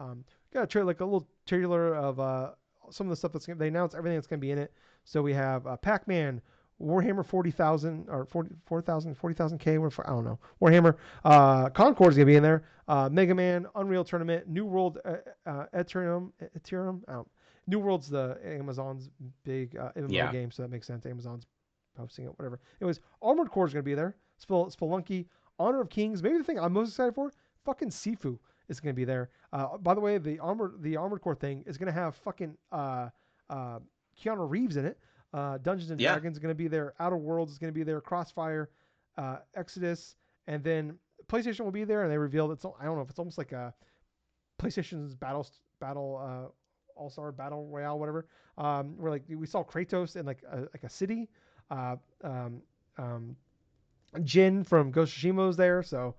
got a trailer, like a little trailer of some of the stuff they announced everything that's going to be in it. So we have Pac-Man, Warhammer 40,000 or 40,000, 40,000K. I don't know. Warhammer, Concord's gonna be in there. Mega Man, Unreal Tournament, New World, Ethereum. New World's the Amazon's big MMO Yeah. game, so that makes sense. Amazon's posting it, whatever. Anyways, Armored Core is gonna be there. Spelunky, Honor of Kings. Maybe the thing I'm most excited for, fucking Sifu is gonna be there. By the way, the Armored Core thing is gonna have fucking Keanu Reeves in it. Dungeons and Yeah. Dragons is going to be there. Outer Worlds is going to be there. Crossfire, Exodus, and then PlayStation will be there. And they revealed I don't know if it's almost like a PlayStation's battle All Star Battle Royale, whatever. Where like we saw Kratos in like a city. Uh, um, um, Jin from Ghost of Tsushima was there. So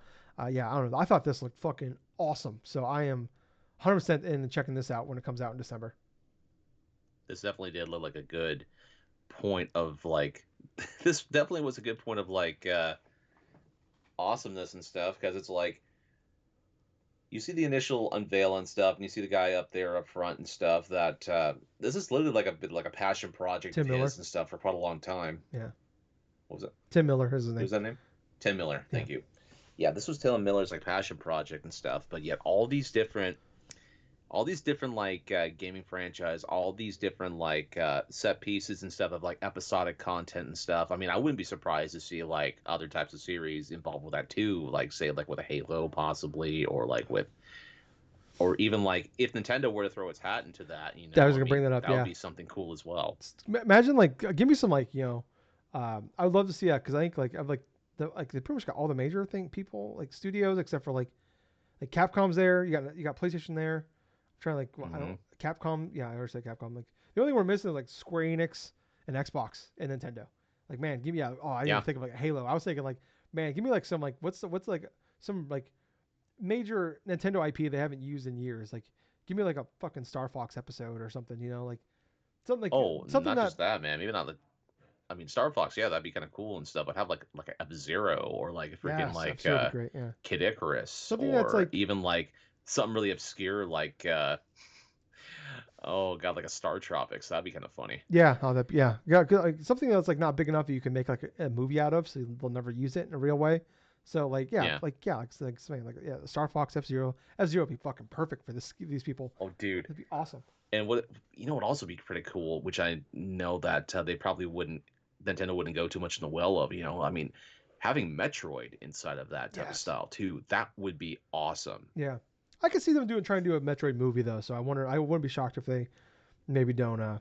yeah, I don't know. I thought this looked fucking awesome. So I am 100% in checking this out when it comes out in December. This definitely did look like a good point of like this definitely was a good point of like awesomeness and stuff because it's like you see the initial unveil and stuff and you see the guy up there up front and stuff that this is literally like a bit like a passion project Tim of Miller. his and stuff for quite a long time. Yeah. What was it? Tim Miller is his What name. was that name? Tim Miller. Yeah. Thank you. Yeah, this was Tim Miller's like passion project and stuff, but yet all these different like gaming franchise, all these different like set pieces and stuff of like episodic content and stuff. I mean, I wouldn't be surprised to see like other types of series involved with that too, like say like with a Halo possibly, or like with, or even like if Nintendo were to throw its hat into that, I was I gonna bring mean, that up. that would Yeah. be something cool as well. Imagine like give me some like I would love to see that because I think like I've like they pretty much got all the major thing people like studios except for like Capcom's there. You got PlayStation there. I'm trying to like well, I Hmm. don't Capcom. Yeah, I already said Capcom. Like the only thing we're missing is like Square Enix and Xbox and Nintendo. Like man, give me I didn't even Yeah. think of like Halo. I was thinking like man, give me like some like what's like some like major Nintendo IP they haven't used in years. Like give me like a fucking Star Fox episode or something. Like Oh, something not that just that, man. Maybe not the. I mean, Star Fox, yeah, that'd be kind of cool and stuff. But have like a F-Zero or like a freaking yes, like F-Zero would be great. Yeah, Kid Icarus, something that's or like even like something really obscure like oh god, like a Star Tropics. That'd be kind of funny. yeah, like, something that's like not big enough that you can make like a movie out of, so they'll never use it in a real way. So Yeah. like something like yeah, Star Fox F-Zero would be fucking perfect for these people. Oh, dude. It'd be awesome. And what would also be pretty cool, which I know that they probably wouldn't, Nintendo wouldn't go too much in the well of. I mean, having Metroid inside of that type of Yes. style too, that would be awesome. Yeah, I could see them trying to do a Metroid movie though. So I wouldn't be shocked if they maybe don't.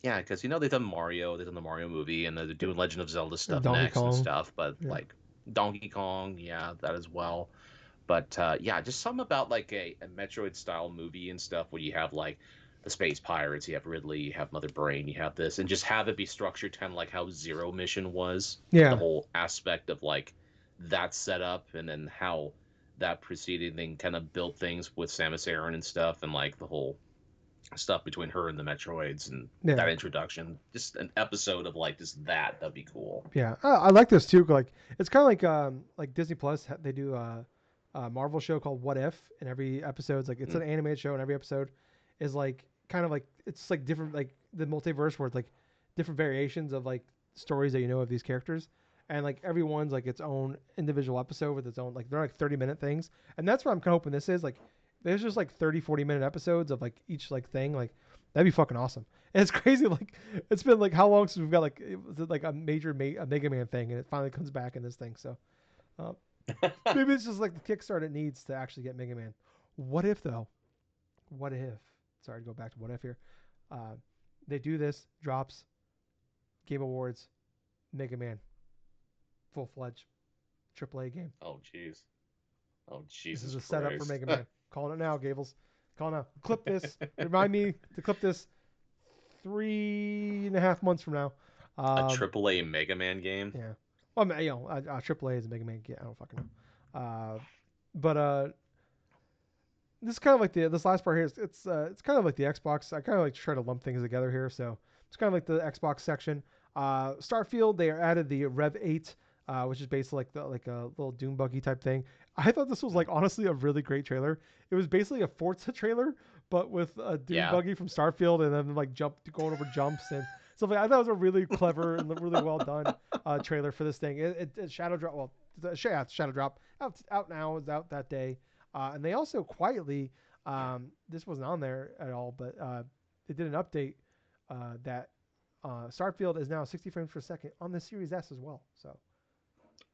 Yeah, because they've done Mario, they've done the Mario movie, and they're doing Legend of Zelda stuff Donkey next and Kong. stuff. But Yeah. like Donkey Kong, yeah, that as well. But yeah, just something about like a Metroid style movie and stuff where you have like the space pirates, you have Ridley, you have Mother Brain, you have this, and just have it be structured kind of like how Zero Mission was. The Yeah. whole aspect of like that setup, and then how that preceding thing kind of built things with Samus Aran and stuff, and like the whole stuff between her and the Metroids and that Yeah. introduction. Just an episode of like just that'd be cool. Yeah, I like this too. Like it's kind of like Disney Plus. They do a Marvel show called What If, and every episode's like it's Mm. an animated show, and every episode is like kind of like it's like different like the multiverse where it's like different variations of like stories that you know of these characters, and like everyone's like its own individual episode with its own like they're like 30-minute things, and that's what I'm kind of hoping this is like. There's just like 30, 40-minute episodes of like each like thing like that'd be fucking awesome. And it's crazy like it's been like how long since we've got like it was like a major a Mega Man thing, and it finally comes back in this thing. So uh, maybe it's just like the Kickstarter it needs to actually get Mega Man. What if though? What if? Sorry to go back to what if here. Uh, they do this, drops Game Awards, Mega Man, full fledged AAA game. Oh jeez. Oh This is Jesus a setup for Christ. Mega Man. Calling it now, Gables. Calling now. Clip this. Remind me to clip this 3.5 months from now. A Um, AAA Mega Man game. Yeah. Well, I mean, AAA is a Mega Man. I don't fucking know. But this is kind of like this last part here. It's kind of like the Xbox. I kind of like try to lump things together here. So it's kind of like the Xbox section. Starfield, they added the Rev 8, which is basically like a little Doom buggy type thing. I thought this was like honestly a really great trailer. It was basically a Forza trailer, but with a Doom Yeah. buggy from Starfield, and then like going over jumps and stuff. Like I thought it was a really clever and really well done trailer for this thing. It Shadow Drop. Well, Shadow Drop out now. Is out that day. And they also quietly, this wasn't on there at all, but they did an update that Starfield is now 60 frames per second on the Series S as well. So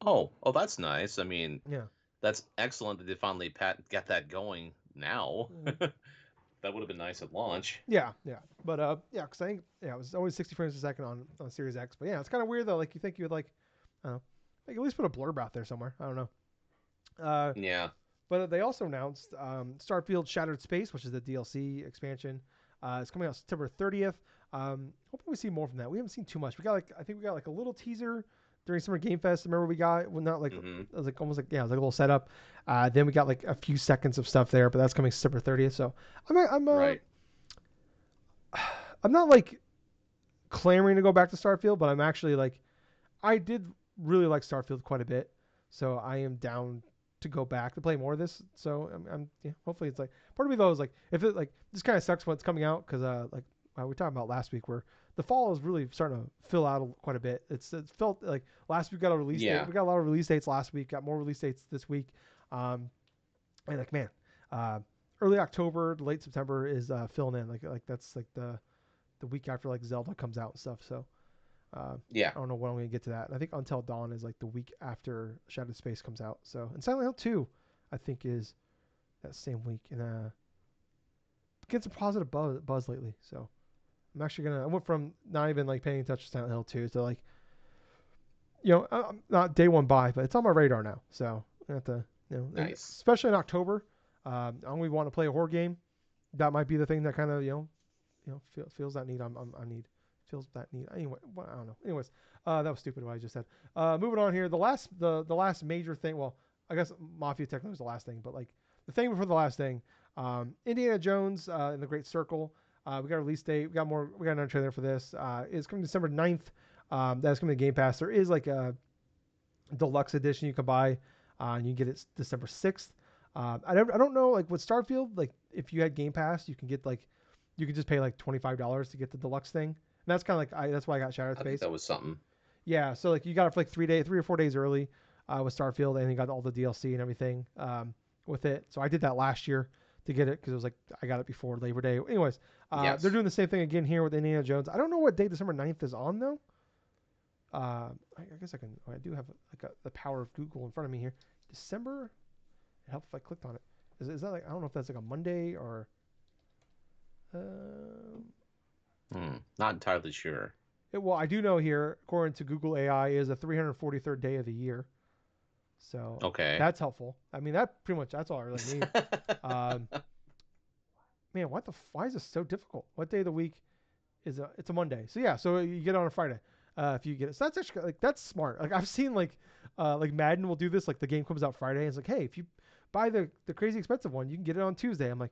Oh, that's nice. I mean, yeah, that's excellent that they finally got that going now. mm-hmm. That would have been nice at launch. yeah, but yeah, because I think it was always 60 frames per second on Series X. But yeah, it's kind of weird though. Like you think you would like, I don't know, like at least put a blurb out there somewhere. I don't know. Yeah. But they also announced Starfield Shattered Space, which is the DLC expansion. It's coming out September 30th. Hoping we see more from that. We haven't seen too much. I think we got like a little teaser during Summer Game Fest. Remember we got, well, not like, Mm-hmm. it was like almost like, yeah, it was like a little setup. Then we got like a few seconds of stuff there, but that's coming September 30th. So Right. I'm not like clamoring to go back to Starfield, but I'm actually like, I did really like Starfield quite a bit. So I am down to go back to play more of this. So yeah, hopefully it's like part of me though is like if it like this kind of sucks when it's coming out because like we were talking about last week where the fall is really starting to fill out quite a bit. It felt like last week got a release date. Yeah. We got a lot of release dates last week. Got more release dates this week. And like man, early October, late September is filling in. Like that's like the week after like Zelda comes out and stuff. So. Yeah. I don't know when I'm gonna get to that. I think Until Dawn is like the week after Shattered Space comes out. So and Silent Hill 2, I think is that same week. And getting some positive buzz lately. So I'm actually gonna. I went from not even like paying attention to Silent Hill 2 to like, I'm not day one buy, but it's on my radar now. So I have to, Nice. especially in October. I only want to play a horror game. That might be the thing that kind of feels that need. I need. Feels that need. Anyway, well, I don't know. Anyways, that was stupid what I just said. Moving on here, the last major thing. Well, I guess Mafia technically was the last thing, but like the thing before the last thing, Indiana Jones in the Great Circle. We got a release date. We got another trailer for this. It's coming December 9th. That's coming to Game Pass. There is like a deluxe edition you can buy, and you get it December 6th. I don't know like with Starfield, like if you had Game Pass, you could just pay like $25 to get the deluxe thing. And that's kind of like that's why I got Shattered I think Space. that was something. Yeah, so like you got it for like 3 or 4 days early with Starfield, and you got all the DLC and everything with it. So I did that last year to get it because it was like I got it before Labor Day. Anyways, Yes. they're doing the same thing again here with Indiana Jones. I don't know what date December 9th is on though. I guess I can. I do have the power of Google in front of me here. December. It helps if I clicked on it. Is that like I don't know if that's like a Monday or. Not entirely sure. Well, I do know here, according to Google AI, is the 343rd day of the year. So Okay. that's helpful. I mean, that's all I really need. um, man, why is this so difficult? What day of the week it's a Monday. So yeah, so you get it on a Friday. If you get it. So that's actually like, that's smart. Like I've seen like Madden will do this. Like the game comes out Friday. And it's like, hey, if you buy the crazy expensive one, you can get it on Tuesday. I'm like,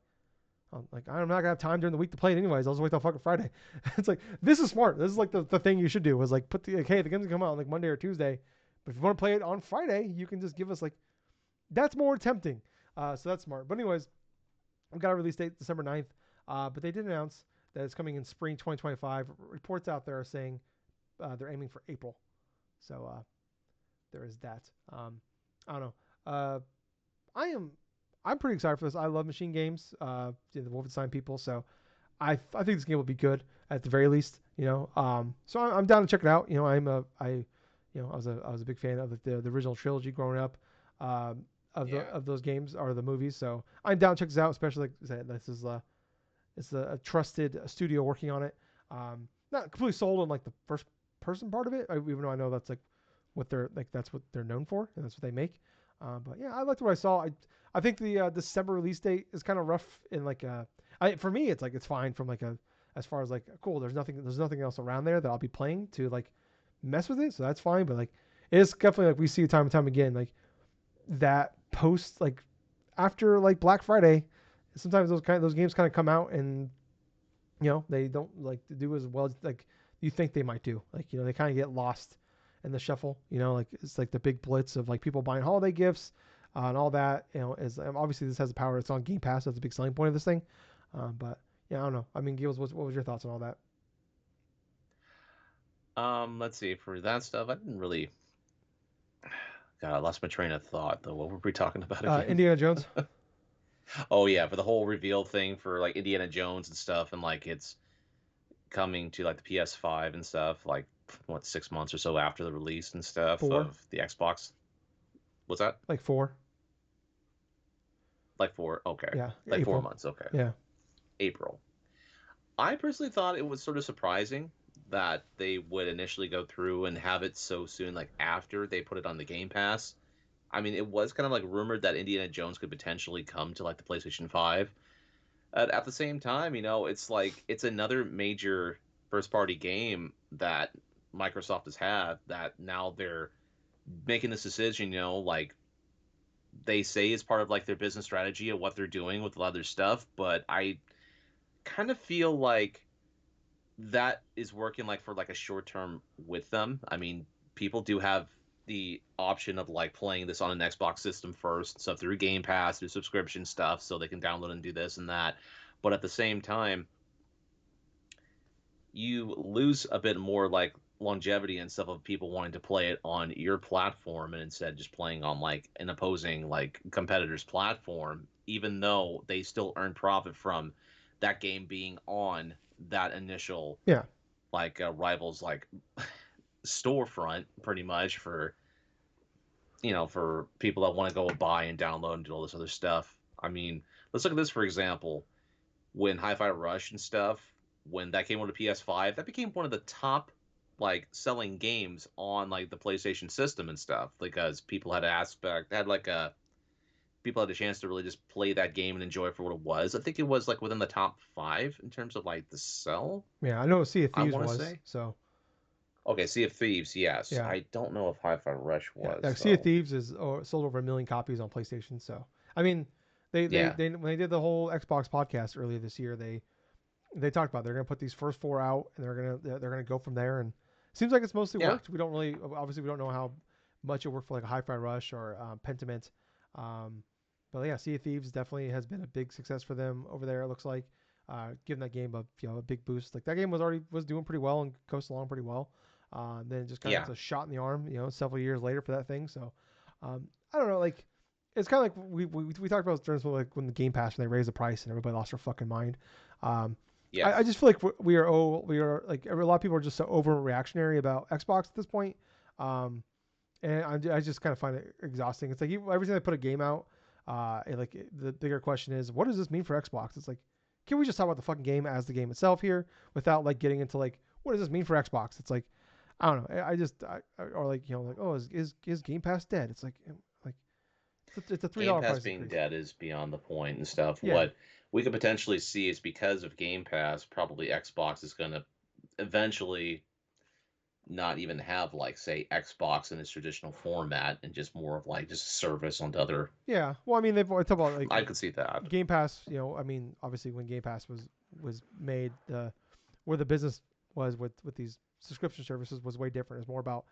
I'm not gonna have time during the week to play it anyways. I'll just wait till fucking Friday. It's like this is smart. This is like the thing you should do. Was like hey, the game's gonna come out on like Monday or Tuesday, but if you want to play it on Friday, you can just give us like that's more tempting. So that's smart. But anyways, we got a release date December 9th. But they did announce that it's coming in spring 2025. Reports out there are saying they're aiming for April. So there is that. I don't know. I'm pretty excited for this. I love machine games. The Wolfenstein people. So I think this game will be good at the very least. So I'm down to check it out. I was a big fan of the original trilogy growing up. Of those games or the movies. So I'm down to check this out. Especially like this is it's a trusted studio working on it. Not completely sold on like the first person part of it, even though I know that's like that's what they're known for and that's what they make. But yeah, I liked what I saw. I think the December release date is kind of rough in like for me it's like it's fine from like as far as like cool. There's nothing else around there that I'll be playing to like mess with it, so that's fine. But like it's definitely like we see time and time again like that post like after like Black Friday sometimes those games kind of come out and they don't like to do as well as like you think they might do. Like they kind of get lost in the shuffle. Like it's like the big blitz of like people buying holiday gifts and all that. Is obviously this has the power. It's on Game Pass. That's a big selling point of this thing. But yeah, I don't know. I mean, Gilles, what was your thoughts on all that? Let's see. For that stuff, I didn't really. God, I lost my train of thought though. What were we talking about again? Indiana Jones. Oh yeah, for the whole reveal thing for like Indiana Jones and stuff, and like it's coming to like the PS5 and stuff, like what 6 months or so after the release and stuff Four. of the Xbox. What's that? Like four. Like four? Okay, Yeah, like four April. months. Okay, Yeah. April. I personally thought it was sort of surprising that they would initially go through and have it so soon, like after they put it on the Game Pass. I mean, it was kind of like rumored that Indiana Jones could potentially come to like the PlayStation 5. At the same time, it's like it's another major first party game that Microsoft has had that now they're making this decision, like they say is part of like their business strategy of what they're doing with a lot of their stuff, but I kind of feel like that is working like for like a short term with them. I mean, people do have the option of like playing this on an Xbox system first, so through Game Pass, through subscription stuff, so they can download and do this and that. But at the same time, you lose a bit more like longevity and stuff of people wanting to play it on your platform and instead just playing on like an opposing like competitor's platform, even though they still earn profit from that game being on that initial Yeah. like rivals like storefront pretty much for for people that want to go buy and download and do all this other stuff. I mean, let's look at this for example. When Hi-Fi Rush and stuff, when that came on the PS5, that became one of the top like selling games on like the PlayStation system and stuff because people had people had a chance to really just play that game and enjoy it for what it was. I think it was like within the top 5 in terms of like the sell, Yeah. I know Sea of I Thieves want to was say. so. Okay, Sea of Thieves, yes. Yeah. I don't know if Hi-Fi Rush Yeah, was like Sea of though. Thieves is sold over 1 million copies on PlayStation. So, I mean, Yeah. they when they did the whole Xbox podcast earlier this year, they talked about they're gonna put these first four out and they're gonna go from there. And it seems like it's mostly Yeah. worked. We don't really obviously we don't know how much it worked for like a Hi-Fi Rush or Pentiment. Um, but yeah, Sea of Thieves definitely has been a big success for them over there. It looks like giving that game a big boost. Like that game was doing pretty well and coasted along pretty well. Then it just kind of Yeah. gets a shot in the arm, several years later for that thing. So I don't know, like it's kind of like we talked about during like when the Game Pass when they raised the price and everybody lost their fucking mind. Um, I Yes. just feel like we are like a lot of people are just so overreactionary about Xbox at this point. Um, and I just kind of find it exhausting. It's like every time they put a game out, the bigger question is, what does this mean for Xbox? It's like, can we just talk about the fucking game as the game itself here without like getting into like, what does this mean for Xbox? It's like, I don't know. Or like like, oh, is Game Pass dead? It's like it's a Game $3 Pass price being increase. dead is beyond the point and stuff. Yeah, What we could potentially see is because of Game Pass, probably Xbox is going to eventually not even have like say Xbox in its traditional format and just more of like just service on the other. yeah. Well, I mean, they've talked about like I could see that. Game Pass. I mean, obviously when Game Pass was made, where the business was with these subscription services was way different. It's more about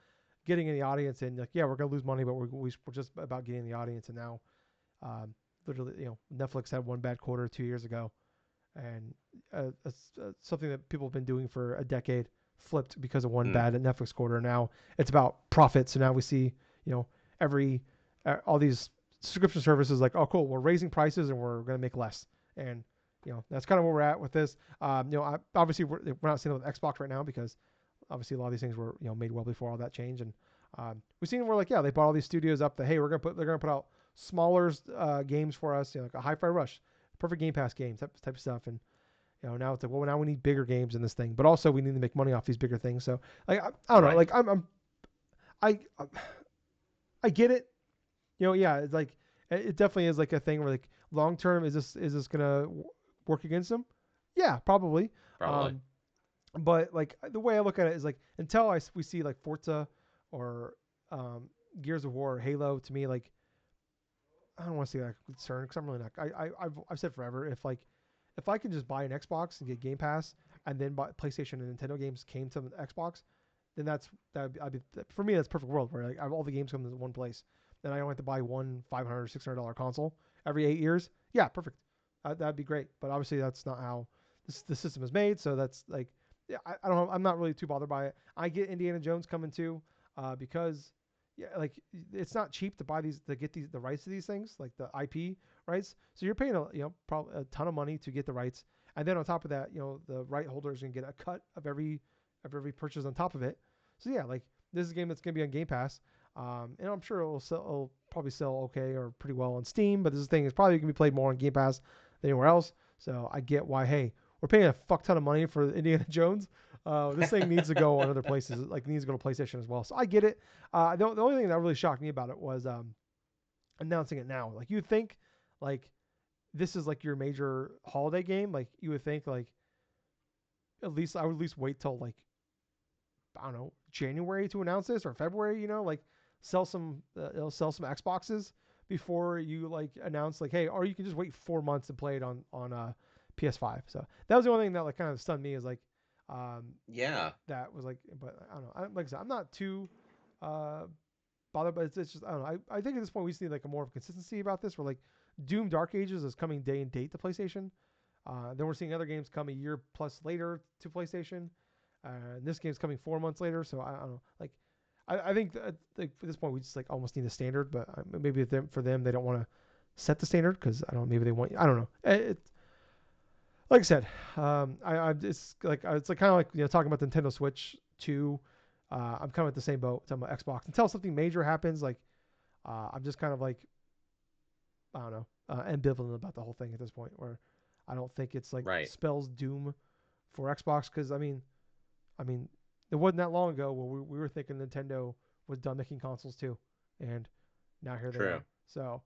getting in the audience and like, yeah, we're gonna lose money, but we're just about getting the audience. And now, um, literally, Netflix had one bad quarter 2 years ago, and something that people have been doing for a decade flipped because of one Hmm. bad Netflix quarter. Now it's about profit. So now we see, every all these subscription services like, oh, cool, we're raising prices and we're going to make less. And that's kind of where we're at with this. Obviously we're not seeing it with Xbox right now because obviously a lot of these things were made well before all that change. And we've seen where like yeah they bought all these studios up that hey they're gonna put out smaller games for us, like a Hi-Fi Rush, perfect Game Pass games, type of stuff. And now it's like, well, now we need bigger games in this thing, but also we need to make money off these bigger things. So like I don't know, Right. like I I get it. Yeah, it's like it definitely is like a thing where like long term is this gonna work against them? Yeah, probably. Probably. Um, but like the way I look at it is like until we see like Forza or Gears of War or Halo, to me like I don't want to say that concerned because I'm really not. I've said forever if I can just buy an Xbox and get Game Pass and then buy PlayStation and Nintendo games came to the Xbox, then for me that's a perfect world where like I have all the games come in one place. Then I don't have to buy one $500 $600 console every 8 years. Yeah, perfect. That'd be great. But obviously that's not how the system is made. So that's like, yeah, I don't know. I'm not really too bothered by it. I get Indiana Jones coming too, because yeah, like it's not cheap to buy these to get the rights to these things, like the IP rights. So you're paying probably a ton of money to get the rights, and then on top of that, the right holders can get a cut of every purchase on top of it. So yeah, like this is a game that's gonna be on Game Pass, and I'm sure it'll probably sell okay or pretty well on Steam. But this thing is probably gonna be played more on Game Pass than anywhere else. So I get why. Hey, we're paying a fuck ton of money for Indiana Jones. This thing needs to go on other places, like needs to go to PlayStation as well. So I get it. The only thing that really shocked me about it was announcing it now. Like you would think, like this is like your major holiday game. Like you would think, like at least I would at least wait till like I don't know January to announce this or February. Like sell some Xboxes before you like announce like hey, or you can just wait 4 months to play it on PS5. So that was the only thing that like kind of stunned me is like um, Yeah, that was like, but I don't know. Like I said, I'm not too uh, bothered, but it's just I don't know. I think at this point we just need like a more of consistency about this. Where like Doom Dark Ages is coming day and date to PlayStation. Then we're seeing other games come a year plus later to PlayStation. And this game's coming 4 months later, so I don't know. Like, I think that, like at this point we just like almost need a standard, but maybe for them they don't want to set the standard because I don't know. Maybe they want. I don't know. Like I said, it's like kind of like talking about the Nintendo Switch 2. I'm kind of at the same boat talking about Xbox. Until something major happens, like I'm just kind of like I don't know, ambivalent about the whole thing at this point. Where I don't think it's like right. spells doom for Xbox because I mean, it wasn't that long ago where we were thinking Nintendo was done making consoles too, and now here they True. are. So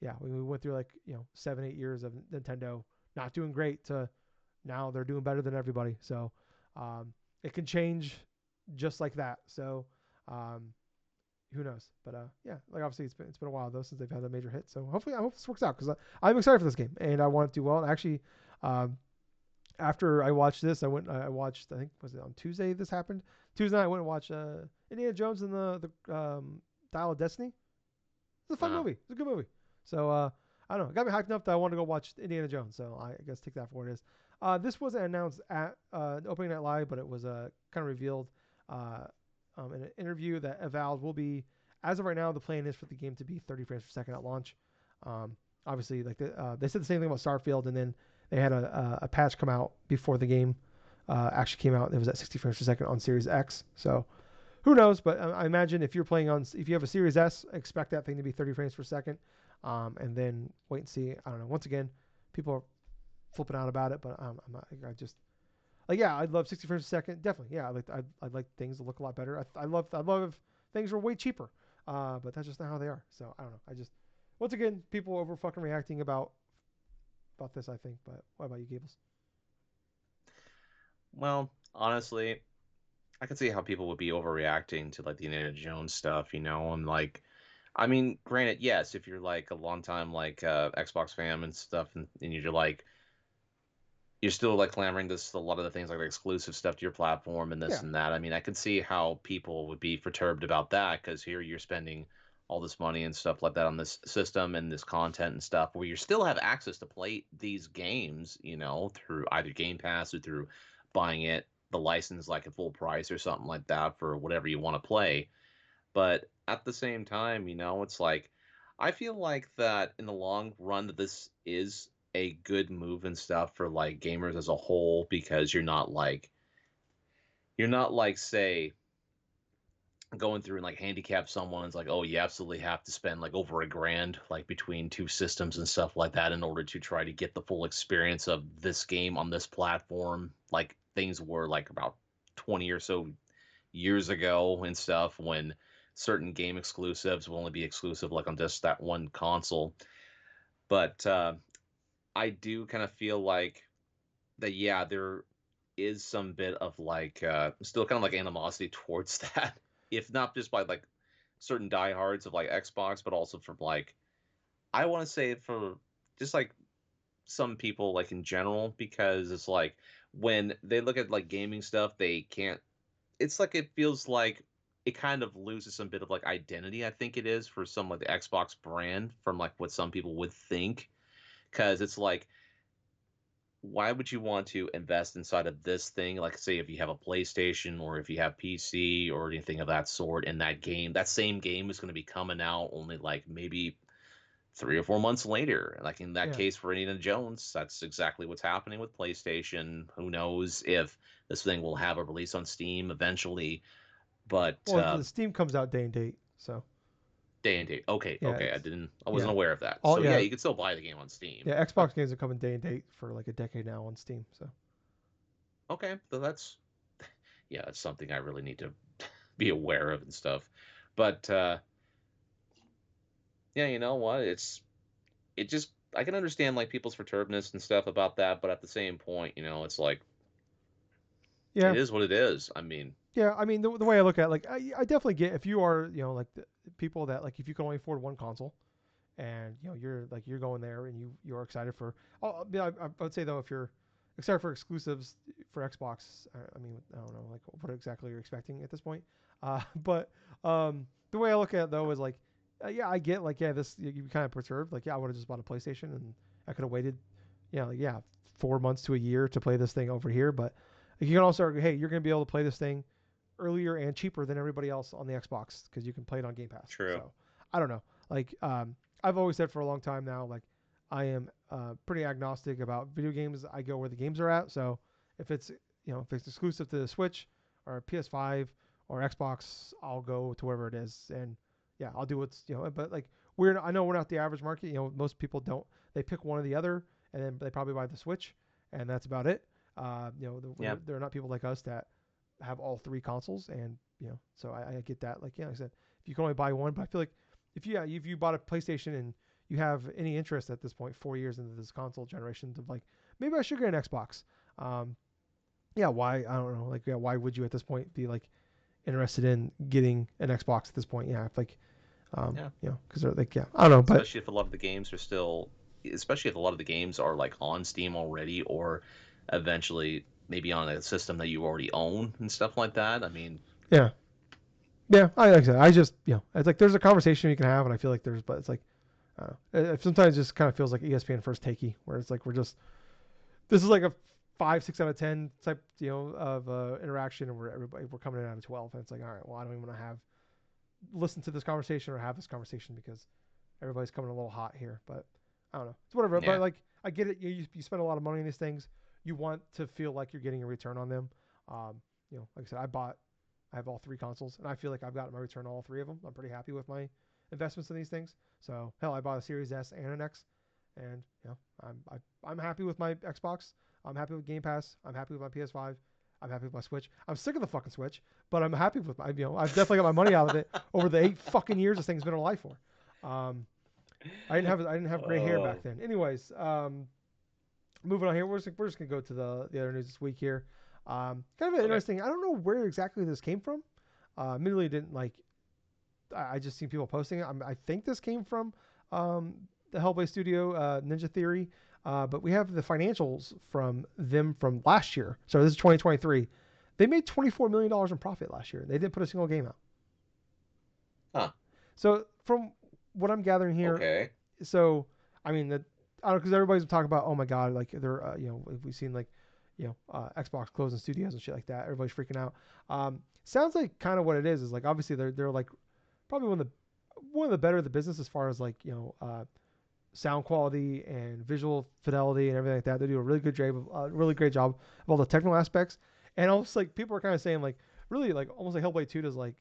yeah, we went through like 7 8 years of Nintendo not doing great to now they're doing better than everybody. So it can change just like that. So um, who knows? But yeah, like obviously it's been a while though since they've had a major hit. So hopefully I hope this works out because I'm excited for this game and I want it to do well. And actually, um, after I watched this, I watched I think was it on Tuesday this happened. Tuesday night I went and watched Indiana Jones and the Dial of Destiny. It's a fun Uh, movie. It's a good movie. So I don't know. It got me hyped enough that I wanted to go watch Indiana Jones. So I guess take that for what it is. This wasn't announced at opening night live, but it was kind of revealed uh, in an interview that avowed will be as of right now the plan is for the game to be 30 frames per second at launch. Um, Obviously, like they said the same thing about Starfield, and then they had a patch come out before the game actually came out. It was at 60 frames per second on Series X. So who knows? But I imagine if you have a Series S, expect that thing to be 30 frames per second, and then wait and see. I don't know. Once again, people are flipping out about it, but I'm not. I just like yeah, I'd love 60 frames per second. Definitely, yeah. I'd like things to look a lot better. I love if things were way cheaper, but that's just not how they are. So I don't know. I just once again, people over fucking reacting about this. I think, but what about you, Gables? well, honestly, I can see how people would be overreacting to like the Indiana Jones stuff, and like, I mean, granted, yes, if you're like a long time like Xbox fan and stuff, and you're still like clamoring this a lot of the things like the exclusive stuff to your platform and this Yeah, and that. I mean, I can see how people would be perturbed about that because here you're spending all this money and stuff like that on this system and this content and stuff where you still have access to play these games, through either Game Pass or through buying it the license like at full price or something like that for whatever you want to play. But at the same time, it's like I feel like that in the long run that this is a good move and stuff for like gamers as a whole because you're not like say going through and like handicap someone and it's like, oh, you absolutely have to spend like over $1,000 like between two systems and stuff like that in order to try to get the full experience of this game on this platform. Like things were like about 20 or so years ago and stuff when certain game exclusives will only be exclusive like on just that one console. But I do kind of feel like that, yeah, there is some bit of like still kind of like animosity towards that, if not just by like certain diehards of like Xbox, but also from like I want to say for just like some people like in general, because it's like when they look at like gaming stuff, they can't, it's like it feels like it kind of loses some bit of like identity. I think it is for some like the Xbox brand from like what some people would think, because it's like, why would you want to invest inside of this thing? Like, say, if you have a PlayStation or if you have PC or anything of that sort, and that game, that same game is going to be coming out only like maybe 3 or 4 months later. Like in that Yeah. case for Indiana Jones, that's exactly what's happening with PlayStation. Who knows if this thing will have a release on Steam eventually? But Well, the Steam comes out day and date, so day and date. Okay, yeah, okay, it's I wasn't yeah, aware of that. all So yeah, yeah you can still buy the game on Steam. yeah. Xbox games are coming day and date for like a decade now on Steam. So Okay, so that's yeah, that's something I really need to be aware of and stuff. But yeah, you know what? It just, I can understand like people's perturbedness and stuff about that, but at the same point, it's like yeah, it is what it is. I mean, yeah. I mean, the way I look at it, like I definitely get if you are like the people that like if you can only afford one console and you're going there and you're excited for. I would say though if you're excited for exclusives for Xbox, I mean I don't know like what exactly you're expecting at this point. But the way I look at it though is like yeah I get like yeah this you kind of perturbed like yeah I would have just bought a PlayStation and I could have waited like yeah 4 months to a year to play this thing over here, but you can also argue hey you're gonna be able to play this thing earlier and cheaper than everybody else on the Xbox because you can play it on Game Pass. true. So I don't know. Like I've always said for a long time now, like I am pretty agnostic about video games. I go where the games are at. So if it's if it's exclusive to the Switch or PS5 or Xbox, I'll go to wherever it is. And yeah, I'll do what's But like I know we're not the average market. Most people don't. They pick one or the other, and then they probably buy the Switch, and that's about it. Yeah, There are not people like us that have all three consoles, and so I get that. Like like I said, if you can only buy one, but I feel like if you bought a PlayStation and you have any interest at this point, 4 years into this console generation, of like maybe I should get an Xbox. Um, yeah, why I don't know. Like, yeah, why would you at this point be like interested in getting an Xbox at this point? Yeah, if like, yeah. because they're like, yeah, I don't know, but Especially if a lot of the games are still, especially if a lot of the games are like on Steam already, or eventually maybe on a system that you already own and stuff like that. I mean, yeah, yeah. Like I said, I just it's like there's a conversation you can have, and I feel like but it's like, it sometimes just kind of feels like ESPN first takey, where it's like this is like a 5, 6 out of 10 type of interaction, and we're coming in out of 12, and it's like all right, well I don't even want to have listen to this conversation or have this conversation because everybody's coming a little hot here, but I don't know, it's whatever. But yeah, like I get it, you spend a lot of money on these things, you want to feel like you're getting a return on them. Like I said, I have all three consoles, and I feel like I've gotten my return on all three of them. I'm pretty happy with my investments in these things. So hell, I bought a Series S and an X, and I'm happy with my Xbox. I'm happy with Game Pass. I'm happy with my PS5. I'm happy with my Switch. I'm sick of the fucking Switch, but I'm happy with my. I've definitely got my money out of it over the 8 fucking years this thing's been alive for. Um, I didn't have gray hair back oh, then. Anyways, moving on here, we're just gonna go to the other news this week here. Kind of an okay. interesting. I don't know where exactly this came from. Admittedly, didn't like. I just seen people posting it. I think this came from the Hellblade Studio, Ninja Theory. But we have the financials from them from last year. So this is 2023. They made $24 million in profit last year. They didn't put a single game out. Huh. So from what I'm gathering here, Okay. so I mean that I don't know because everybody's talking about oh my god like they're we've seen like Xbox closing studios and shit like that. Everybody's freaking out. Sounds like kind of what it is like obviously they're like probably one of the better of the business as far as like sound quality and visual fidelity and everything like that. They do a really great job of all the technical aspects. And almost like people are kind of saying like really like almost like Hellblade 2 does like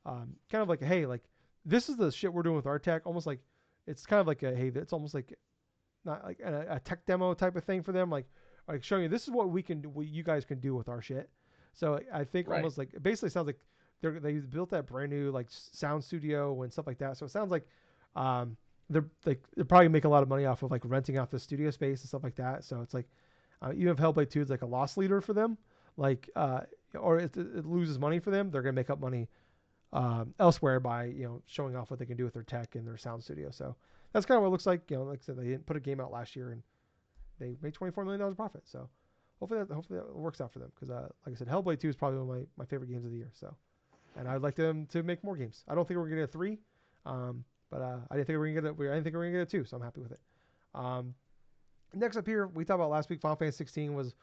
kind of like hey like this is the shit we're doing with our tech. Almost like it's kind of like a hey it's almost like not like a tech demo type of thing for them like showing you this is what we can do, what you guys can do with our shit. So I think Right. almost like it basically sounds like they built that brand new like sound studio and stuff like that. So it sounds like um, they're probably making a lot of money off of like renting out the studio space and stuff like that. So it's like even if Hellblade 2 is like a loss leader for them, like or it loses money for them, they're gonna make up money elsewhere by showing off what they can do with their tech and their sound studio. So that's kind of what it looks like. Like I said, they didn't put a game out last year and they made $24 million profit. So hopefully that works out for them because like I said, Hellblade 2 is probably one of my favorite games of the year. So, and I'd like them to make more games. I don't think we're gonna get a 3, but I didn't think we were gonna get I didn't think we were gonna get a 2. So I'm happy with it. Um, Next up here, we talked about last week. Final Fantasy 16 was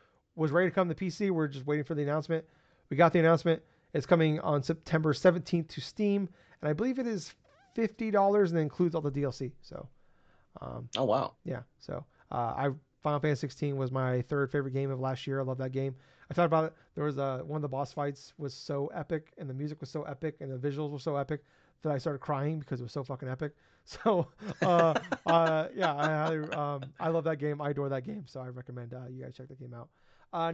ready to come to PC. We're just waiting for the announcement. We got the announcement. It's coming on September 17th to Steam, and I believe it is $50 and includes all the DLC. So, Oh wow. yeah. So, I Final Fantasy 16 was my third favorite game of last year. I love that game. I thought about it. There was one of the boss fights was so epic, and the music was so epic, and the visuals were so epic that I started crying because it was so fucking epic. So, yeah, I love that game. I adore that game. So I recommend you guys check that game out.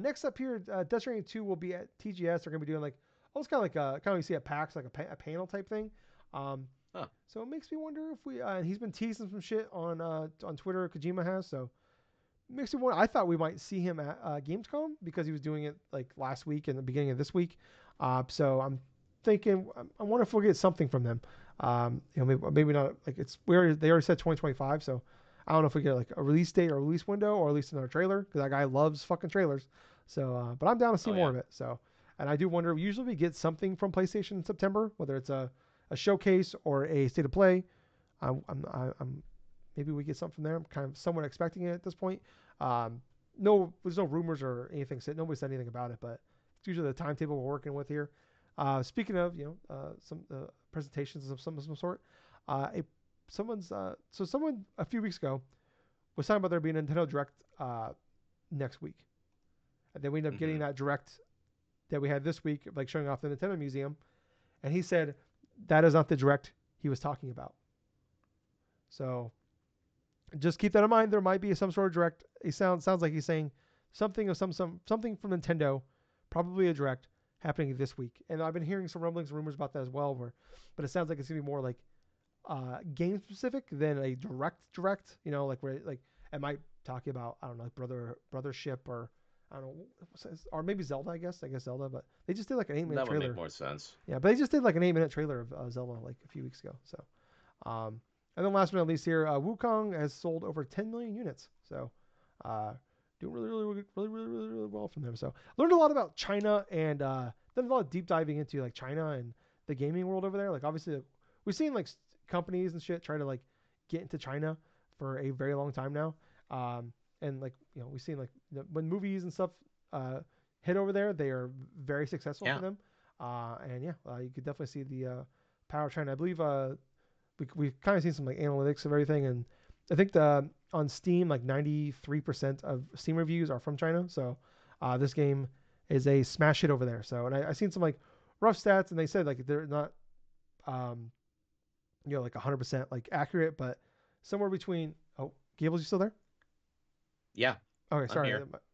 Next up here, Death Stranding 2 will be at TGS. They're gonna be doing like, oh, it's kind of like kind of you see at PAX, like a panel type thing. Um, Huh. so it makes me wonder if we. He's been teasing some shit on Twitter. Kojima has, so makes me wonder. I thought we might see him at Gamescom because he was doing it like last week and the beginning of this week. So I'm thinking, I wonder if we'll get something from them. Maybe not. Like they already said 2025. So I don't know if we get like a release date or a release window or at least another trailer because that guy loves fucking trailers. So, but I'm down to see more of it. So, and I do wonder. Usually we get something from PlayStation in September, whether it's a showcase or a state of play. I'm maybe we get something from there. I'm kind of somewhat expecting it at this point. No, there's no rumors or anything said. Nobody said anything about it, but it's usually the timetable we're working with here. Speaking of, some presentations of some sort, someone a few weeks ago was talking about there being a Nintendo Direct next week, and then we ended up getting that Direct that we had this week, like showing off the Nintendo Museum, and he said that is not the Direct he was talking about. So just keep that in mind. There might be some sort of Direct. He sounds like he's saying something of something from Nintendo, probably a Direct happening this week. And I've been hearing some rumblings, rumors about that as well. But it sounds like it's gonna be more like game specific than a direct. Like where like it might talk about, I don't know, like brothership or I don't know, or maybe Zelda. I guess Zelda. But they just did like an 8-minute That would trailer. make more sense. Yeah, but they just did like an 8-minute trailer of Zelda like a few weeks ago. So, and then last but not least here, Wukong has sold over 10 million units. So, doing really well from them. So, learned a lot about China and done a lot of deep diving into like China and the gaming world over there. Like obviously, we've seen like companies and shit try to like get into China for a very long time now. And like we've seen like when movies and stuff hit over there, they are very successful for them. And yeah, you could definitely see the power of China. I believe we've kind of seen some like analytics of everything, and I think on Steam like 93% of Steam reviews are from China. So this game is a smash hit over there. So and I seen some like rough stats, and they said like they're not like 100% like accurate, but somewhere between. Oh, Gables, you still there? Yeah. Okay, sorry.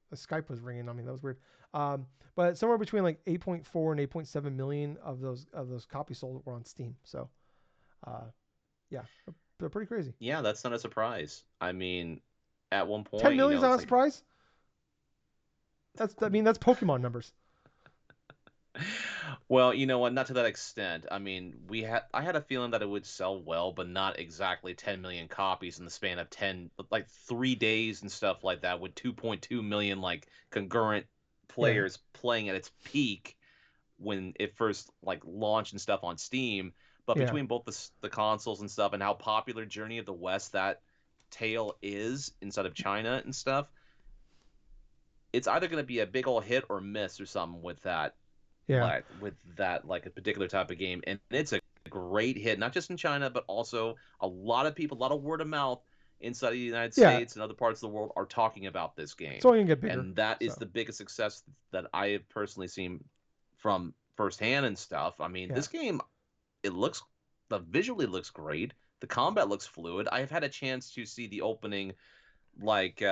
The Skype was ringing on me. That was weird. But somewhere between like 8.4 and 8.7 million of those copies sold were on Steam. So, yeah, they're pretty crazy. Yeah, that's not a surprise. I mean, at one 10 point, million is not a like surprise. That's Pokemon numbers. well, you know what? Not to that extent. I mean, I had a feeling that it would sell well, but not exactly 10 million copies in the span of 3 days and stuff like that, with 2.2 million like concurrent players playing at its peak when it first like launched and stuff on Steam. But between both the consoles and stuff, and how popular Journey of the West that tale is inside of China and stuff, it's either going to be a big old hit or miss or something with that. Like a particular type of game, and it's a great hit, not just in China, but also a lot of people, a lot of word of mouth inside of the United States and other parts of the world are talking about this game. It's only gonna get bigger, and that is the biggest success that I have personally seen from firsthand and stuff. I mean, this game, visually looks great. The combat looks fluid. I have had a chance to see the opening, like